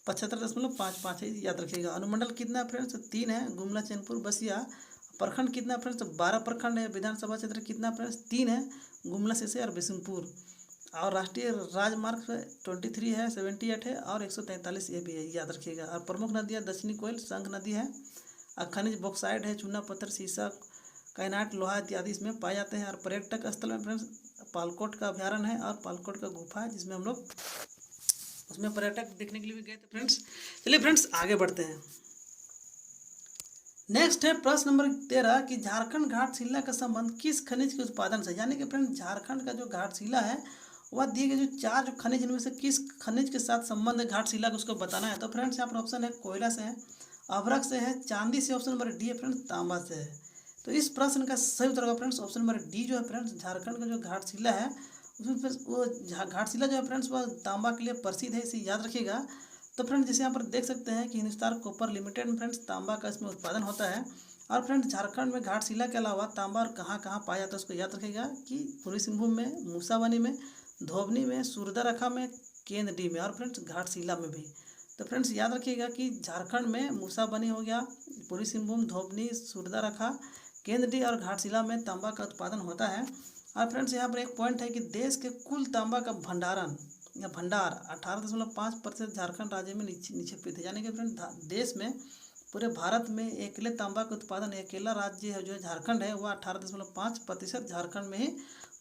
75.55 है, याद रखिएगा। अनुमंडल कितना है फ्रेंड्स, 3 है, गुमला, चैनपुर, बसिया। प्रखंड कितना फ्रेंड्स, 12 प्रखंड है। विधानसभा क्षेत्र कितना फ्रेंड्स, 3 है, गुमला से और बिशुनपुर। और राष्ट्रीय राजमार्ग 23 है, 78 है और 143 ये भी है, याद रखिएगा। और प्रमुख नदियाँ दक्षिणी कोयल, शंख नदी है। और खनिज बॉक्साइड है, चूना पत्थर, सीसा, काइनाट, लोहा इत्यादि इसमें पाए जाते हैं। और पर्यटक स्थल में फ्रेंड्स पालकोट का अभ्यारण्य है और पालकोट का गुफा है, जिसमें हम लोग उसमें पर्यटक देखने के लिए भी गए थे फ्रेंड्स। चलिए फ्रेंड्स आगे बढ़ते हैं। नेक्स्ट है प्रश्न नंबर 13 कि झारखंड घाटशिला का संबंध किस खनिज के उत्पादन से, यानी कि फ्रेंड्स झारखंड का जो घाटशिला है वह दिए गए जो 4 जो खनिज इनमें से किस खनिज के साथ संबंध है घाटशिला को, उसको बताना है। तो फ्रेंड्स यहाँ पर ऑप्शन है कोयला से है, अभ्रक से है, चांदी से, ऑप्शन नंबर डी है फ्रेंड्स तांबा से है। तो इस प्रश्न का सही उत्तर होगा फ्रेंड्स ऑप्शन नंबर डी जो है फ्रेंड्स, झारखंड का जो घाटशिला है उसमें वो घाटशिला जो है फ्रेंड्स वह तांबा के लिए प्रसिद्ध है, इसे याद रखिएगा। तो फ्रेंड्स जैसे यहाँ पर देख सकते हैं कि हिंदुस्तान कॉपर लिमिटेड में फ्रेंड्स तांबा का इसमें उत्पादन होता है। और फ्रेंड्स झारखंड में घाटशिला के अलावा तांबा और कहाँ कहाँ पाया जाता है उसको याद रखिएगा कि पूर्वी सिंहभूम में, मूसाबनी में, धोबनी में, सूरदारखा में, केंद्रडी में और फ्रेंड्स घाटशिला में भी। तो फ्रेंड्स याद रखिएगा कि झारखंड में मूसाबनी हो गया, पूर्वी सिंहभूम, धोबनी, सूरदारखा, केंद्रडी और घाटशिला में तांबा का उत्पादन होता है। और फ्रेंड्स यहाँ पर एक पॉइंट है कि देश के कुल तांबा का भंडारण या भंडार 18.5% झारखंड राज्य में निक्षेपित है, यानी कि फ्रेंड्स देश में पूरे भारत में अकेले तांबा का उत्पादन अकेला राज्य है जो झारखंड है, वह 18.5% झारखंड में ही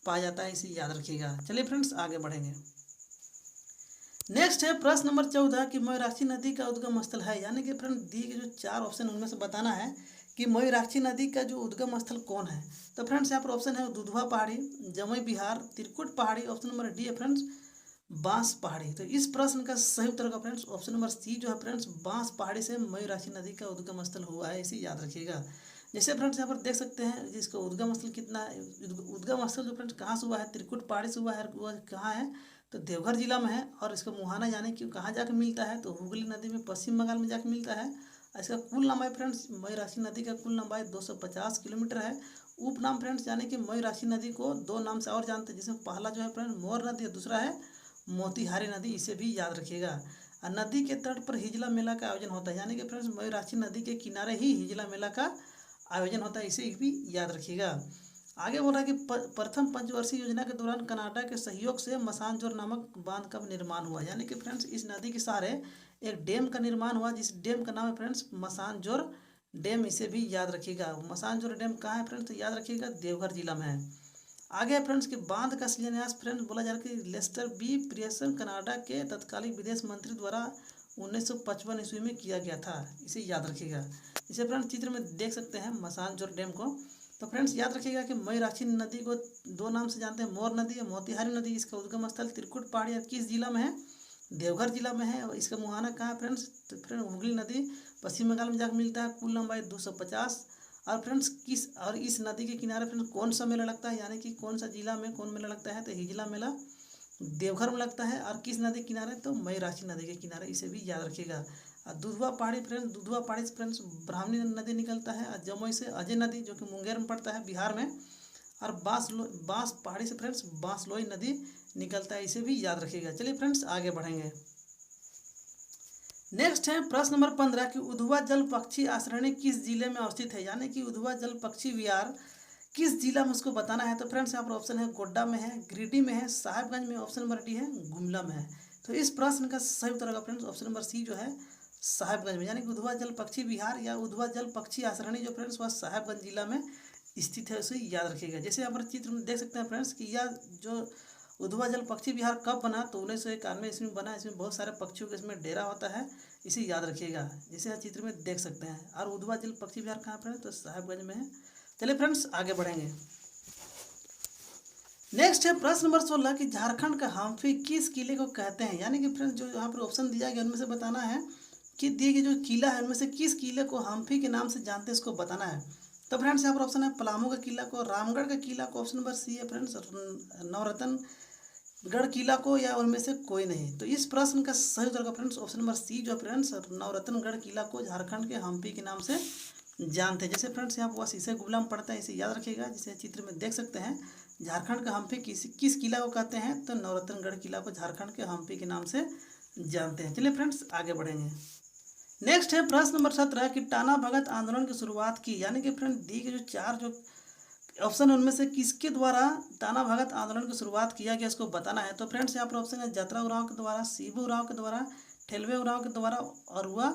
पाया जाता है, इसे याद रखिएगा। चलिए फ्रेंड्स आगे बढ़ेंगे। नेक्स्ट है प्रश्न नंबर 14 कि मयूराक्षी नदी का उद्गम स्थल है, यानी कि फ्रेंड दिए गए जो 4 ऑप्शन उनमें से बताना है कि मयूराक्षी नदी का जो उद्गम स्थल कौन है। तो फ्रेंड्स यहाँ पर ऑप्शन है दुधवा पहाड़ी, जमुई बिहार, त्रिकुट पहाड़ी, ऑप्शन नंबर डी है फ्रेंड्स बांस पहाड़ी। तो इस प्रश्न का सही उत्तर होगा फ्रेंड्स ऑप्शन नंबर सी जो है फ्रेंड्स बांस पहाड़ी से मयूराक्षी नदी का उद्गम स्थल हुआ है, इसे याद रखिएगा। जैसे फ्रेंड्स यहाँ पर देख सकते हैं जिसका उद्गम स्थल कितना है, उद्गम स्थल जो फ्रेंड्स कहाँ से हुआ है, त्रिकुट पहाड़ी से हुआ है। वह कहाँ है तो देवघर जिला में है। और इसका मुहाना यानी कि कहाँ जाकर मिलता है तो हुगली नदी में पश्चिम बंगाल में जाकर मिलता है। इसका कुल लंबाई फ्रेंड्स मयूराक्षी नदी का कुल लंबाई 250 किलोमीटर है। उपनाम फ्रेंड्स यानी कि मयूराक्षी नदी को 2 नाम से और जानते हैं, जिसमें पहला जो है फ्रेंड्स मोर नदी और दूसरा है मोतीहारी नदी, इसे भी याद रखिएगा। नदी के तट पर हिजला मेला का आयोजन होता है, यानी कि फ्रेंड्स मयूराक्षी नदी के किनारे ही हिजला मेला का आयोजन होता है, इसे भी याद रखिएगा। आगे बोल रहा है कि प्रथम पंचवर्षीय योजना के दौरान कनाडा के सहयोग से मसानजोर नामक बांध का निर्माण हुआ, यानी कि फ्रेंड्स इस नदी के सहारे एक डैम का निर्माण हुआ, जिस डैम का नाम है फ्रेंड्स मसानजोर डैम, इसे भी याद रखिएगा। मसानजोर डैम कहाँ है फ्रेंड्स, तो याद रखिएगा देवघर जिला में है। आगे है फ्रेंड्स कि बांध का शिलान्यास फ्रेंड्स बोला जा रहा है कि लेस्टर बी पियर्सन कनाडा के तत्कालीन विदेश मंत्री द्वारा 1955 ईस्वी में किया गया था, इसे याद रखिएगा। इसे फ्रेंड्स चित्र में देख सकते हैं मसानजोर डैम को। तो फ्रेंड्स याद रखिएगा कि मयूराक्षी नदी को 2 नाम से जानते हैं, मोर नदी और मोतीहारी नदी। इसका उद्गम स्थल त्रिकुट पहाड़ी किस जिला में है, देवघर जिला में है। और इसका मुहाना कहाँ है फ्रेंड्स, तो फ्रेंड हुगली नदी पश्चिम बंगाल में जाकर मिलता है, कुल लंबाई 250। और फ्रेंड्स इस नदी के किनारे फ्रेंड्स कौन सा मेला लगता है, यानी कि कौन सा जिला में कौन मेला लगता है, तो हिजला मेला देवघर में लगता है। और किस नदी के किनारे, तो मयूराक्षी नदी के किनारे, इसे भी याद रखिएगा। और दुधवा पहाड़ी फ्रेंड्स, दुधवा पहाड़ी से फ्रेंड्स ब्राह्मणी नदी निकलता है। और जमुई से अजय नदी जो कि मुंगेर में पड़ता है बिहार में। और बांस पहाड़ी से फ्रेंड्स बांसलोई नदी निकलता है, इसे भी याद रखिएगा। चलिए फ्रेंड्स आगे बढ़ेंगे। नेक्स्ट है प्रश्न नंबर 15 कि उधवा जल पक्षी आश्रयणी किस जिले में अवस्थित है, यानी कि उधवा जल पक्षी विहार किस जिला में, उसको बताना है। तो फ्रेंड्स यहाँ पर ऑप्शन है गोड्डा में है, गिरिडीह में है, साहेबगंज में, ऑप्शन नंबर डी है गुमला में है। तो इस प्रश्न का सही उत्तर होगा फ्रेंड्स ऑप्शन नंबर सी जो है साहेबगंज में, यानी कि उधवा जल पक्षी विहार या उधवा जल पक्षी आश्रयणी जो फ्रेंड्स वह साहेबगंज जिला में स्थित है, उसे याद रखिएगा। जैसे यहाँ पर चित्र में देख सकते हैं फ्रेंड्स कि यह जो उधवा जल पक्षी विहार कब बना, तो 1991 ईस्वी में बना। इसमें बहुत सारे पक्षियों का इसमें डेरा होता है, इसे याद रखिएगा, जैसे यहाँ चित्र में देख सकते हैं। और उधवा जल पक्षी विहार कहाँ पर है, तो साहेबगंज में है। चलिए फ्रेंड्स आगे बढ़ेंगे। नेक्स्ट है प्रश्न नंबर 16 कि झारखंड का हम्फी किस किले को कहते हैं, यानी कि फ्रेंड्स जो यहाँ पर ऑप्शन दिया गया उनमें से बताना है कि दिए गए जो किला है उनमें से किस किले को हम्फी के नाम से जानते हैं, इसको बताना है। तो फ्रेंड्स यहाँ पर ऑप्शन है पलामू का किला को, रामगढ़ का किला को, ऑप्शन नंबर सी है फ्रेंड्स नवरत्नगढ़ किला को, या उनमें से कोई नहीं। तो इस प्रश्न का सही उत्तर होगा फ्रेंड्स ऑप्शन नंबर सी जो फ्रेंड्स नवरत्नगढ़ किला को झारखंड के हम्पी के नाम से जानते हैं। जैसे फ्रेंड्स यहाँ पर शीशे गुमला में पड़ता है, इसे याद रखिएगा। जिसे चित्र में देख सकते हैं झारखंड का हम्पी किस किला को कहते हैं, तो नवरत्नगढ़ किला को झारखंड के हम्पी के नाम से जानते हैं। चलिए फ्रेंड्स आगे बढ़ेंगे। नेक्स्ट है प्रश्न नंबर 17 कि टाना भगत आंदोलन की शुरुआत की, यानी कि फ्रेंड दी के जो 4 जो ऑप्शन उनमें से किसके द्वारा टाना भगत आंदोलन की शुरुआत किया गया इसको बताना है। तो फ्रेंड्स यहाँ पर ऑप्शन है जतरा उरांव के द्वारा, शिबू उरांव के द्वारा, ठेलवे उरांव के द्वारा और हुआ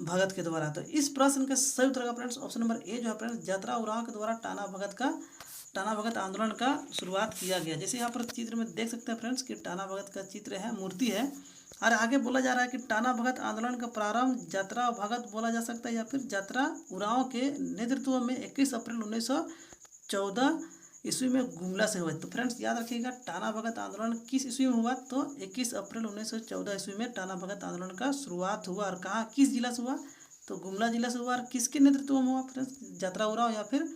भगत के द्वारा। तो इस प्रश्न का सही उत्तर का फ्रेंड्स ऑप्शन नंबर ए जो है फ्रेंड्स जतरा उरांव के द्वारा टाना भगत आंदोलन का शुरुआत किया गया। जैसे यहाँ पर चित्र में देख सकते हैं फ्रेंड्स कि टाना भगत का चित्र है, मूर्ति है। और आगे बोला जा रहा है कि टाना भगत आंदोलन का प्रारंभ जतरा भगत बोला जा सकता है या फिर जतरा उरांव के नेतृत्व में 21 अप्रैल 1914 ईस्वी में गुमला से हुआ। तो फ्रेंड्स याद रखिएगा टाना भगत आंदोलन किस ईस्वी में हुआ, तो 21 अप्रैल 1914 ईस्वी में टाना भगत आंदोलन का शुरुआत हुआ। और कहाँ, किस जिला से हुआ, तो गुमला जिला से हुआ। और किसके नेतृत्व में हुआ फ्रेंड्स, जतरा उरांव या फिर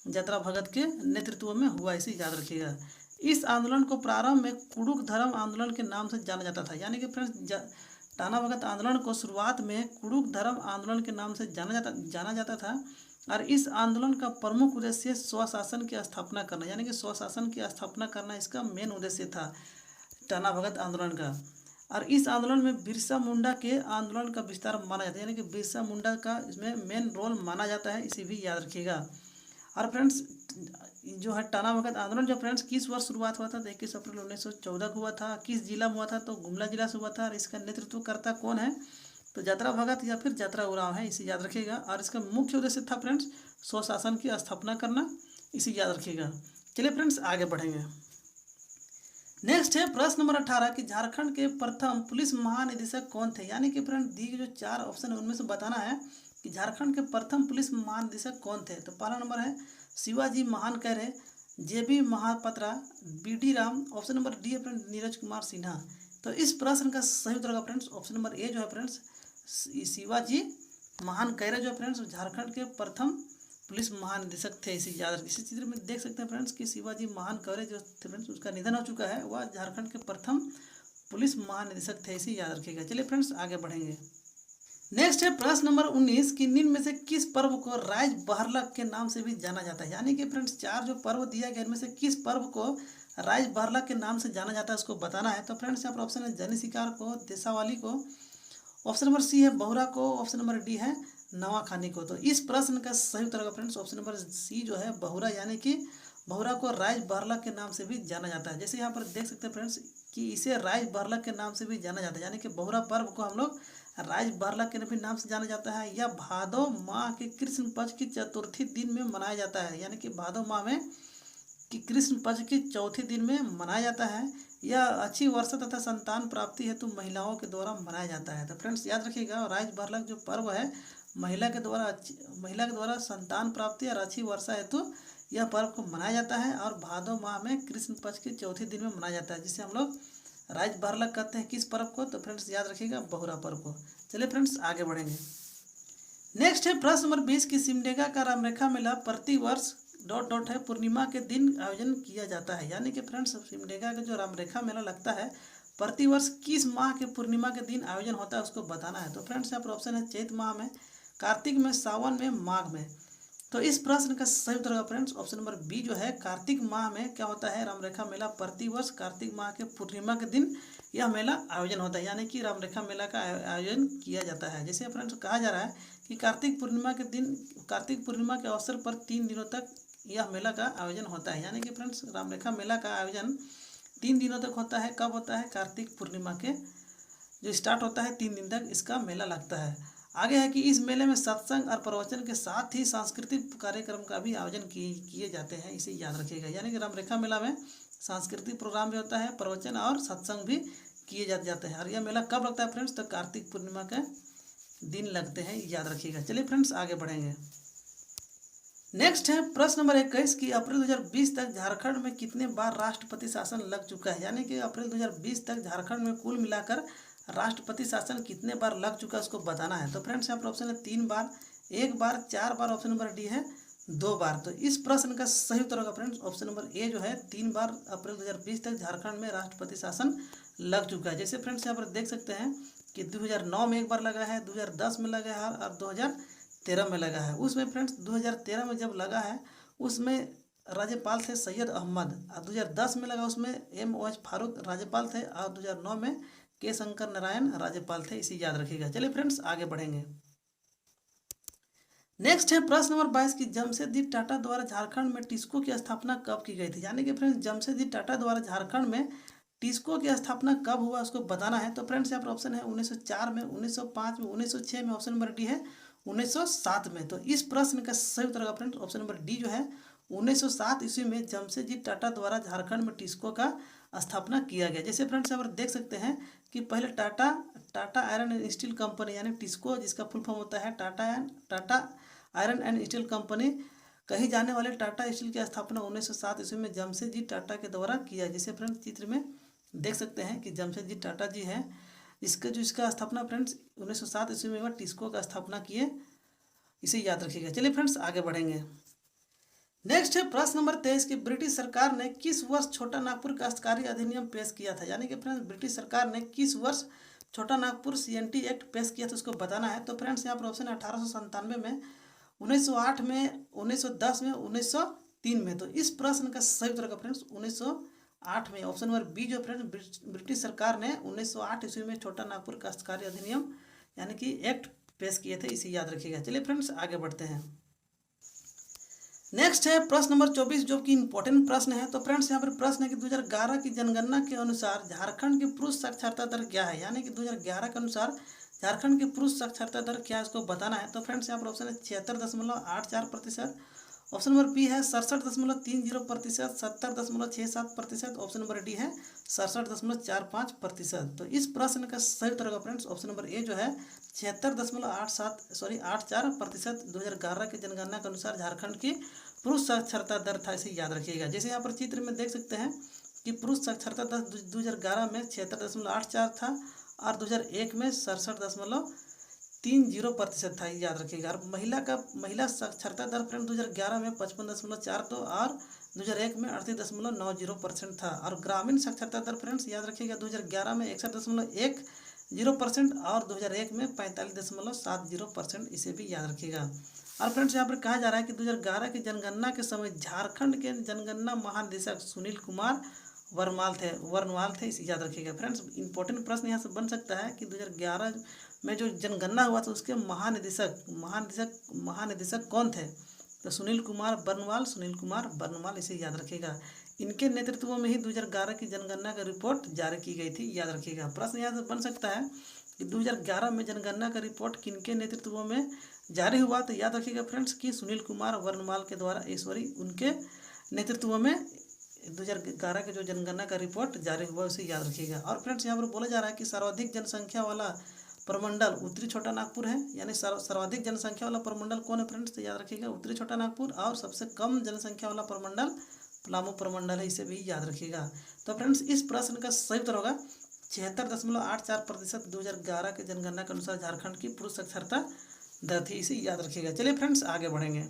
जतरा भगत के नेतृत्व में हुआ, इसे याद रखिएगा। इस आंदोलन को प्रारंभ में कुड़ुक धर्म आंदोलन के नाम से जाना जाता था। यानी कि फ्रेंड्स टाना भगत आंदोलन को शुरुआत में कुड़ुक धर्म आंदोलन के नाम से जाना जाता था। और इस आंदोलन का प्रमुख उद्देश्य स्वशासन की स्थापना करना, यानी कि स्वशासन की स्थापना करना इसका मेन उद्देश्य था टाना भगत आंदोलन का। और इस आंदोलन में बिरसा मुंडा के आंदोलन का विस्तार माना जाता है, यानी कि बिरसा मुंडा का इसमें मेन रोल माना जाता है, इसे भी याद रखिएगा। और फ्रेंड्स जो है टाना भगत आंदोलन जो फ्रेंड्स किस वर्ष शुरुआत हुआ था, तो 21 अप्रैल 1914 को हुआ था। किस जिला में हुआ था, तो गुमला जिला से हुआ था। और इसका नेतृत्वकर्ता कौन है, तो जतरा भगत या फिर जतरा उरांव है, इसे याद रखिएगा। और इसका मुख्य उद्देश्य था फ्रेंड्स स्वशासन की स्थापना करना, इसे याद रखिएगा। चलिए फ्रेंड्स आगे बढ़ेंगे। नेक्स्ट है प्रश्न नंबर 18 कि झारखंड के प्रथम पुलिस महानिदेशक कौन थे। यानी कि फ्रेंड्स दी गई जो 4 ऑप्शन है उनमें से बताना है कि झारखंड के प्रथम पुलिस महानिदेशक कौन थे। तो पहला नंबर है Shivaji Mahankare, JB Mahapatra, BD Ram. Option number D है फ्रेंड्स नीरज कुमार सिन्हा। तो इस प्रश्न का सही उत्तर का फ्रेंड्स ऑप्शन नंबर ए जो है फ्रेंड्स शिवाजी महानकैरे जो है फ्रेंड्स झारखंड के प्रथम पुलिस महानिदेशक थे, इसे याद रखिए। इसी चित्र में देख सकते हैं फ्रेंड्स कि शिवाजी महानकैरे जो थे फ्रेंड्स उसका निधन हो चुका है, वह झारखंड के प्रथम पुलिस महानिदेशक थे, इसे याद रखिएगा। चलिए फ्रेंड्स आगे बढ़ेंगे। नेक्स्ट है प्रश्न नंबर 19 कि निम्न में से किस पर्व को राज बहरलक के नाम से भी जाना जाता है। यानी कि फ्रेंड्स 4 जो पर्व दिया गया इनमें से किस पर्व को राज बहरलक के नाम से जाना जाता है उसको बताना है। तो फ्रेंड्स यहाँ पर ऑप्शन है जनी शिकार को, देसावाली को, ऑप्शन नंबर सी है बहुरा को, ऑप्शन नंबर डी है नवाखानी को। तो इस प्रश्न का सही उत्तर का फ्रेंड्स ऑप्शन नंबर सी जो है बहुरा, यानी कि बहुरा को राज बहरलक के नाम से भी जाना जाता है। जैसे यहाँ पर देख सकते हैं फ्रेंड्स कि इसे राज बहरलक के नाम से भी जाना जाता है, यानी कि बहुरा पर्व को हम लोग राज बहरलक के भी नाम से जाना जाता है। यह भादो माह के कृष्ण पक्ष की चतुर्थी दिन में मनाया जाता है, यानी कि भादो माह में कि कृष्ण पक्ष की चौथे दिन में मनाया जाता है। यह अच्छी वर्षा तथा संतान प्राप्ति हेतु महिलाओं के द्वारा मनाया जाता है। तो फ्रेंड्स याद रखिएगा राज बहरलक जो पर्व है महिला के द्वारा संतान प्राप्ति और अच्छी वर्षा हेतु यह पर्व को मनाया जाता है। और भादो माह में कृष्ण पक्ष के चौथे दिन में मनाया जाता है, जिसे हम लोग राज बहरलक कहते हैं। किस पर्व को, तो फ्रेंड्स याद रखिएगा बहुरा पर्व को। चलिए फ्रेंड्स आगे बढ़ेंगे। नेक्स्ट है प्रश्न नंबर 20 की सिमडेगा का रामरेखा मेला प्रति वर्ष ... है पूर्णिमा के दिन आयोजन किया जाता है। यानी कि फ्रेंड्स सिमडेगा का जो रामरेखा मेला लगता है प्रति वर्ष किस माह के पूर्णिमा के दिन आयोजन होता है उसको बताना है। तो फ्रेंड्स यहाँ पर ऑप्शन है चैत माह में, कार्तिक में, सावन में, माघ में। तो इस प्रश्न का सही उत्तर होगा फ्रेंड्स ऑप्शन नंबर बी जो है कार्तिक माह में क्या होता है रामरेखा मेला प्रति वर्ष कार्तिक माह के पूर्णिमा के दिन यह मेला आयोजन होता है, यानी कि रामरेखा मेला का आयोजन किया जाता है। जैसे फ्रेंड्स कहा जा रहा है कि कार्तिक पूर्णिमा के अवसर पर 3 दिनों तक यह मेला का आयोजन होता है। यानी कि फ्रेंड्स रामरेखा मेला का आयोजन 3 दिनों तक होता है। कब होता है, कार्तिक पूर्णिमा के जो स्टार्ट होता है 3 दिन तक इसका मेला लगता है। आगे है कि इस मेले में सत्संग और प्रवचन के साथ ही सांस्कृतिक कार्यक्रम का भी आयोजन किए जाते हैं, इसे याद रखिएगा। यानी कि रामरेखा मेला में सांस्कृतिक प्रोग्राम भी होता है, प्रवचन और सत्संग भी किए जाते हैं। और यह मेला कब लगता है फ्रेंड्स, तो कार्तिक पूर्णिमा के दिन लगते हैं, याद रखिएगा। चलिए फ्रेंड्स आगे बढ़ेंगे। नेक्स्ट है प्रश्न नंबर 21 कि अप्रैल 2020 तक झारखंड में कितने बार राष्ट्रपति शासन लग चुका है। यानी कि अप्रैल 2020 तक झारखंड में कुल मिलाकर राष्ट्रपति शासन कितने बार लग चुका है उसको बताना है। तो फ्रेंड्स यहाँ पर ऑप्शन है 3 बार, 1 बार, 4 बार, ऑप्शन नंबर डी है 2 बार। तो इस प्रश्न का सही उत्तर होगा फ्रेंड्स ऑप्शन नंबर ए जो है 3 बार अप्रैल 2020 तक झारखंड में राष्ट्रपति शासन लग चुका है। जैसे फ्रेंड्स यहाँ पर देख सकते हैं कि 2009 में 1 बार लगा है, 2010 में लगा है और 2013 में लगा है। उसमें फ्रेंड्स 2013 में जब लगा है उसमें राज्यपाल थे सैयद अहमद, और 2010 में लगा उसमें MOH फारूक राज्यपाल थे, और 2009 में के शंकर नारायण राज्यपाल थे, इसे याद रखिएगा। चलिए फ्रेंड्स आगे बढ़ेंगे। नेक्स्ट है प्रश्न नंबर 22 की जमशेदजी टाटा द्वारा झारखंड में टिस्को की स्थापना कब की गई थी। यानी कि फ्रेंड्स जमशेदजी टाटा द्वारा झारखंड में टिस्को की स्थापना कब हुआ उसको बताना है। तो फ्रेंड्स यहाँ पर ऑप्शन है 1904 में, 1905 में, 1906 में, ऑप्शन नंबर डी है 1907 में। तो इस प्रश्न का सही उत्तर होगा फ्रेंड्स ऑप्शन नंबर डी जो है 1907 ईस्वी में जमशेदजी टाटा द्वारा झारखंड में टिस्को का स्थापना किया गया। जैसे फ्रेंड्स यहाँ पर देख सकते हैं कि पहले Tata Tata iron and steel company यानी टिस्को, जिसका फुल फॉर्म होता है Tata iron and steel company, कही जाने वाले टाटा स्टील की स्थापना 1907 ईस्वी में जमशेदजी टाटा के द्वारा किया। जैसे फ्रेंड्स चित्र में देख सकते हैं कि जमशेदजी टाटा जी हैं, इसका स्थापना फ्रेंड्स 1907 ईस्वी में टिस्को का स्थापना किए, इसे याद रखिएगा। चलिए फ्रेंड्स आगे बढ़ेंगे। नेक्स्ट है प्रश्न नंबर 23 की ब्रिटिश सरकार ने किस वर्ष छोटा नागपुर काश्तकारी अधिनियम पेश किया था। यानी कि फ्रेंड्स ब्रिटिश सरकार ने किस वर्ष छोटा नागपुर CNT एक्ट पेश किया था उसको बताना है। तो फ्रेंड्स यहाँ पर ऑप्शन है 1897 में, 1908 में, 1910 में, 1903 में। तो इस प्रश्न का सही उत्तर का फ्रेंड्स 1908 में, ऑप्शन नंबर बी जो फ्रेंड्स ब्रिटिश सरकार ने 1908 ईस्वी में छोटा नागपुर काश्तकारी अधिनियम यानी कि एक्ट पेश किए थे, इसे याद रखिएगा। चलिए फ्रेंड्स आगे बढ़ते हैं। नेक्स्ट है प्रश्न नंबर 24 जो कि इंपॉर्टेंट प्रश्न है। तो फ्रेंड्स यहाँ पर प्रश्न है कि 2011 की जनगणना के अनुसार झारखंड की पुरुष साक्षरता दर क्या है। यानी कि 2011 के अनुसार झारखंड की पुरुष साक्षरता दर क्या है इसको बताना है। तो फ्रेंड्स यहाँ पर ऑप्शन है 76.84%, ऑप्शन नंबर बी है 67.30%, 70.67%, ऑप्शन नंबर डी है 67.45%। तो इस प्रश्न का सही उत्तर होगा फ्रेंड्स ऑप्शन नंबर ए जो है 76.84%। 2011 की जनगणना के अनुसार झारखंड की पुरुष साक्षरता दर था, इसे याद रखिएगा। जैसे यहाँ पर चित्र में देख सकते हैं कि पुरुष साक्षरता दर 2011 में 76.84 था और 2001 में 67.30% था, याद रखिएगा। और महिला साक्षरता दर फ्रेंड 2011 में 55.42 और 2001 में 38.90% था। और ग्रामीण साक्षरता दर फ्रेंड्स याद रखिएगा 2011 में 61.10% और 2001 में 45.70%, इसे भी याद रखिएगा। और फ्रेंड्स यहाँ पर कहा जा रहा है कि 2011 की जनगणना के समय झारखंड के जनगणना महानिदेशक सुनील कुमार वर्णवाल थे, इसे याद रखिएगा। फ्रेंड्स इंपॉर्टेंट प्रश्न यहाँ से बन सकता है कि 2011 में जो जनगणना हुआ था उसके महानिदेशक कौन थे। तो सुनील कुमार बर्नवाल, इसे याद रखिएगा। इनके नेतृत्व में ही 2011 की जनगणना का रिपोर्ट जारी की गई थी, याद रखिएगा। प्रश्न यहाँ से बन सकता है कि 2011 में जनगणना का रिपोर्ट किनके नेतृत्व में जारी हुआ। तो याद रखिएगा फ्रेंड्स कि सुनील कुमार वर्णवाल के द्वारा उनके नेतृत्व में 2011 के जो जनगणना का रिपोर्ट जारी हुआ उसे याद रखिएगा। और फ्रेंड्स यहाँ पर बोला जा रहा है कि सर्वाधिक जनसंख्या वाला प्रमंडल उत्तरी छोटा नागपुर है, यानी सर्वाधिक जनसंख्या वाला प्रमंडल कौन है फ्रेंड्स, तो याद रखिएगा उत्तरी छोटा नागपुर। और सबसे कम जनसंख्या वाला प्रमंडल पलामू प्रमंडल है, इसे भी याद रखिएगा। तो फ्रेंड्स इस प्रश्न का सही उत्तर होगा 76.84%। 2011 के जनगणना के अनुसार झारखंड की पुरुष साक्षरता दर थी, इसे याद रखिएगा। चलिए फ्रेंड्स आगे बढ़ेंगे।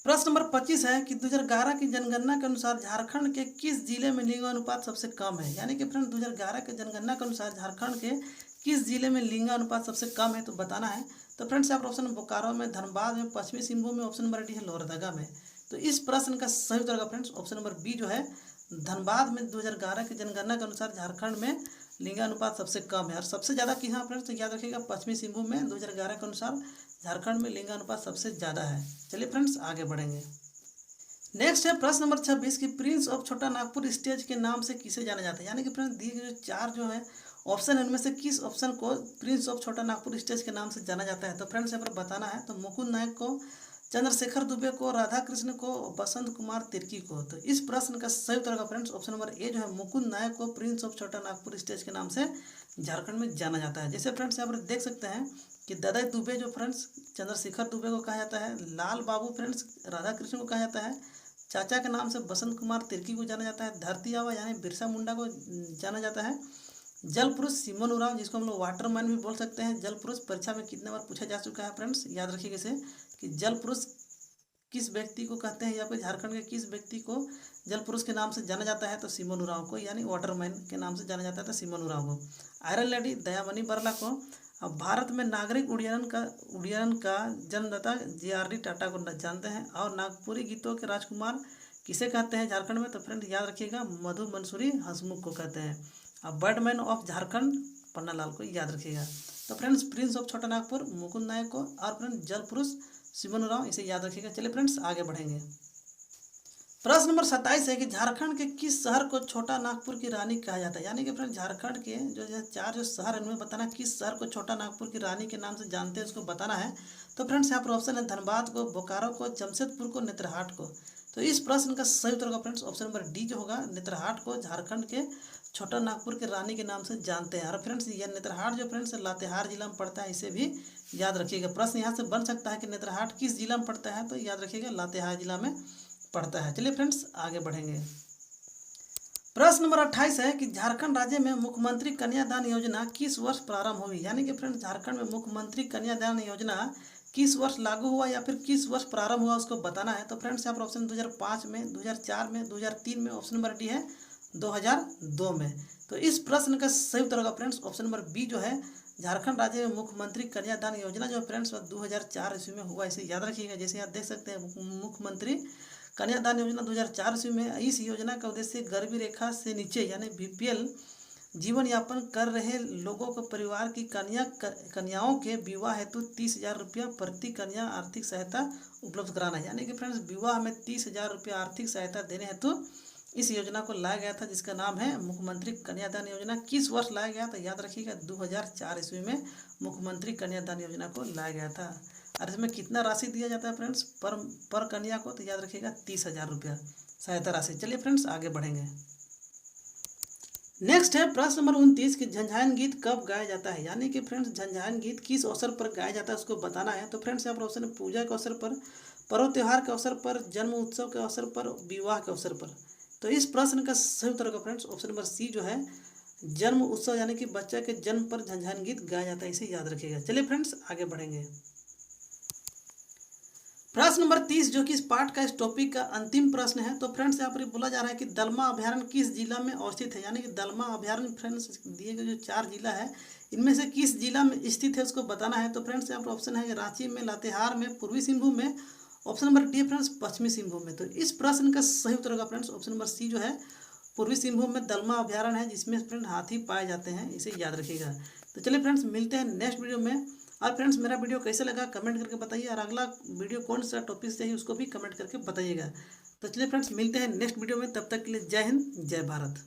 प्रश्न नंबर 25 है कि 2011 की जनगणना के अनुसार झारखंड के किस जिले में लिंगानुपात सबसे कम है। यानी कि फ्रेंड 2011 के जनगणना के अनुसार झारखंड के किस जिले में लिंगानुपात सबसे कम है तो बताना है। तो फ्रेंड्स यहाँ पर ऑप्शन बोकारो में, धनबाद में, पश्चिमी सिंहभूम में, ऑप्शन नंबर डी है लोहरदगा में। तो इस प्रश्न का सही उत्तर होगा फ्रेंड्स ऑप्शन नंबर बी जो है धनबाद में 2011 की जनगणना के अनुसार झारखंड में लिंगानुपात सबसे कम है। और सबसे ज़्यादा कि हाँ फ्रेंड्स तो याद रखिएगा पश्चिमी सिंहभूम में 2011 के अनुसार झारखंड में लिंगानुपात सबसे ज़्यादा है। चलिए फ्रेंड्स आगे बढ़ेंगे। नेक्स्ट है प्रश्न नंबर 26 की प्रिंस ऑफ छोटा नागपुर स्टेज के नाम से किसे जाना जाता है। यानी कि फ्रेंड्स दिए गए चार जो है ऑप्शन है उनमें से किस ऑप्शन को प्रिंस ऑफ छोटा नागपुर स्टेज के नाम से जाना जाता है। तो फ्रेंड्स यहाँ पर बताना है। तो मुकुंद नायक को, चंद्रशेखर दुबे को, राधा कृष्ण को, बसंत कुमार तिर्की को। तो इस प्रश्न का सही उत्तर का फ्रेंड्स ऑप्शन नंबर ए जो है मुकुंद नायक को प्रिंस ऑफ छोटा नागपुर स्टेज के नाम से झारखंड में जाना जाता है। जैसे फ्रेंड्स यहाँ पर देख सकते हैं कि ददई दुबे जो फ्रेंड्स चंद्रशेखर दुबे को कहा जाता है, लाल बाबू फ्रेंड्स राधा कृष्ण को कहा जाता है, चाचा के नाम से बसंत कुमार तिर्की को जाना जाता है, धरती आबा यानी बिरसा मुंडा को जाना जाता है, जल पुरुष सिमन उरांव जिसको हम लोग वाटरमैन भी बोल सकते हैं। जल पुरुष परीक्षा में कितने बार पूछा जा चुका है फ्रेंड्स, याद रखिएगा इसे कि जल पुरुष किस व्यक्ति को कहते हैं या फिर झारखंड के किस व्यक्ति को जल पुरुष के नाम से जाना जाता है। तो सिमन उरांव को, यानी वाटरमैन के नाम से जाना जाता है तो सिमन उरांव को। आयरन लेडी दयामणि बर्ला को। अब भारत में नागरिक उड्डयन का जन्मदाता JRD टाटा को जानते हैं। और नागपुरी गीतों के राजकुमार किसे कहते हैं झारखंड में। तो फ्रेंड याद रखिएगा मधु मंसूरी हंसमुख को कहते हैं। अब बर्डमैन ऑफ झारखंड पन्नालाल को याद रखिएगा। तो फ्रेंड्स प्रिंस ऑफ छोटा नागपुर मुकुंद नायक को, और फ्रेंड्स जल पुरुष शिवनु राव, इसे याद रखिएगा। चलिए फ्रेंड्स आगे बढ़ेंगे। प्रश्न नंबर 27 है कि झारखंड के किस शहर को छोटा नागपुर की रानी कहा जाता है। यानी कि फ्रेंड्स झारखंड के जो चार जो शहर है उनमें बताना किस शहर को छोटा नागपुर की रानी के नाम से जानते हैं, उसको बताना है। तो फ्रेंड्स यहाँ पर ऑप्शन है धनबाद को, बोकारो को, जमशेदपुर को, नेतरहाट को। तो इस प्रश्न का सही उत्तर होगा फ्रेंड्स ऑप्शन नंबर डी जो होगा, नेतरहाट को झारखंड के छोटा नागपुर के रानी के नाम से जानते हैं। और फ्रेंड्स यह नेतरहाट जो फ्रेंड्स लातेहार जिला में पड़ता है, इसे भी याद रखिएगा। प्रश्न यहाँ से बन सकता है कि नेतरहाट किस जिला में पड़ता है, तो याद रखिएगा लातेहार जिला में पड़ता है। चलिए फ्रेंड्स आगे बढ़ेंगे। प्रश्न नंबर 28 है कि झारखंड राज्य में मुख्यमंत्री कन्यादान योजना किस वर्ष प्रारंभ हुई। यानी कि फ्रेंड्स झारखंड में मुख्यमंत्री कन्यादान योजना किस वर्ष लागू हुआ या फिर किस वर्ष प्रारंभ हुआ, उसको बताना है। तो फ्रेंड्स यहाँ पर ऑप्शन 2005 में, 2004 में, 2003 में, ऑप्शन नंबर डी है 2002 में। तो इस प्रश्न का सही उत्तर होगा फ्रेंड्स ऑप्शन नंबर बी जो है, झारखंड राज्य में मुख्यमंत्री कन्यादान योजना जो फ्रेंड्स 2004 ईस्वी में हुआ, इसे याद रखिएगा। जैसे आप देख सकते हैं मुख्यमंत्री कन्यादान योजना 2004 ईस्वी में। इस योजना का उद्देश्य गरीबी रेखा से नीचे यानी बीपीएल जीवन यापन कर रहे लोगों को परिवार की कन्याओं के विवाह हेतु 30,000 रुपया प्रति कन्या आर्थिक सहायता उपलब्ध कराना है। यानी कि फ्रेंड्स विवाह में 30,000 रुपया आर्थिक सहायता देने हेतु इस योजना को लाया गया था, जिसका नाम है मुख्यमंत्री कन्यादान योजना। किस वर्ष लाया गया तो याद रखिएगा 2004 ईस्वी में मुख्यमंत्री कन्यादान योजना को लाया गया था। और इसमें कितना राशि दिया जाता है फ्रेंड्स पर कन्या को, तो याद रखिएगा 30,000 रुपया सहायता राशि। चलिए फ्रेंड्स आगे बढ़ेंगे। नेक्स्ट है प्रश्न नंबर 29 कि झंझायन गीत कब गाया जाता है। यानी कि फ्रेंड्स झंझायन गीत किस अवसर पर गाया जाता है, उसको बताना है। तो फ्रेंड्स यहाँ पर ऑप्शन है पूजा के अवसर पर, पर्व त्योहार के अवसर पर, जन्म उत्सव के अवसर पर, विवाह के अवसर पर। तो इस प्रश्न का सही उत्तर होगा फ्रेंड्स ऑप्शन नंबर सी जो है, जन्म उत्सव यानी कि बच्चा के जन्म पर झंझायन गीत गाया जाता है, इसे याद रखिएगा। चलिए फ्रेंड्स आगे बढ़ेंगे। प्रश्न नंबर 30 जो कि इस पाठ का, इस टॉपिक का अंतिम प्रश्न है। तो फ्रेंड्स यहाँ पर बोला जा रहा है कि दलमा अभ्यारण्य किस जिला में अवस्थित है। यानी कि दलमा अभ्यारण्य फ्रेंड्स दिए गए जो 4 जिला है, इनमें से किस जिला में स्थित है, उसको बताना है। तो फ्रेंड्स यहाँ पर ऑप्शन है रांची में, लातेहार में, पूर्वी सिंहभूम में, ऑप्शन नंबर डी फ्रेंड्स पश्चिमी सिंहभूम में। तो इस प्रश्न का सही उत्तर होगा फ्रेंड्स ऑप्शन नंबर सी जो है, पूर्वी सिंहभूम में दलमा अभ्यारण्य है, जिसमें फ्रेंड हाथी पाए जाते हैं, इसे याद रखिएगा। तो चलिए फ्रेंड्स मिलते हैं नेक्स्ट वीडियो में। और फ्रेंड्स मेरा वीडियो कैसा लगा कमेंट करके बताइए, और अगला वीडियो कौन सा टॉपिक से चाहिए उसको भी कमेंट करके बताइएगा। तो चलिए फ्रेंड्स मिलते हैं नेक्स्ट वीडियो में, तब तक के लिए जय हिंद जय भारत।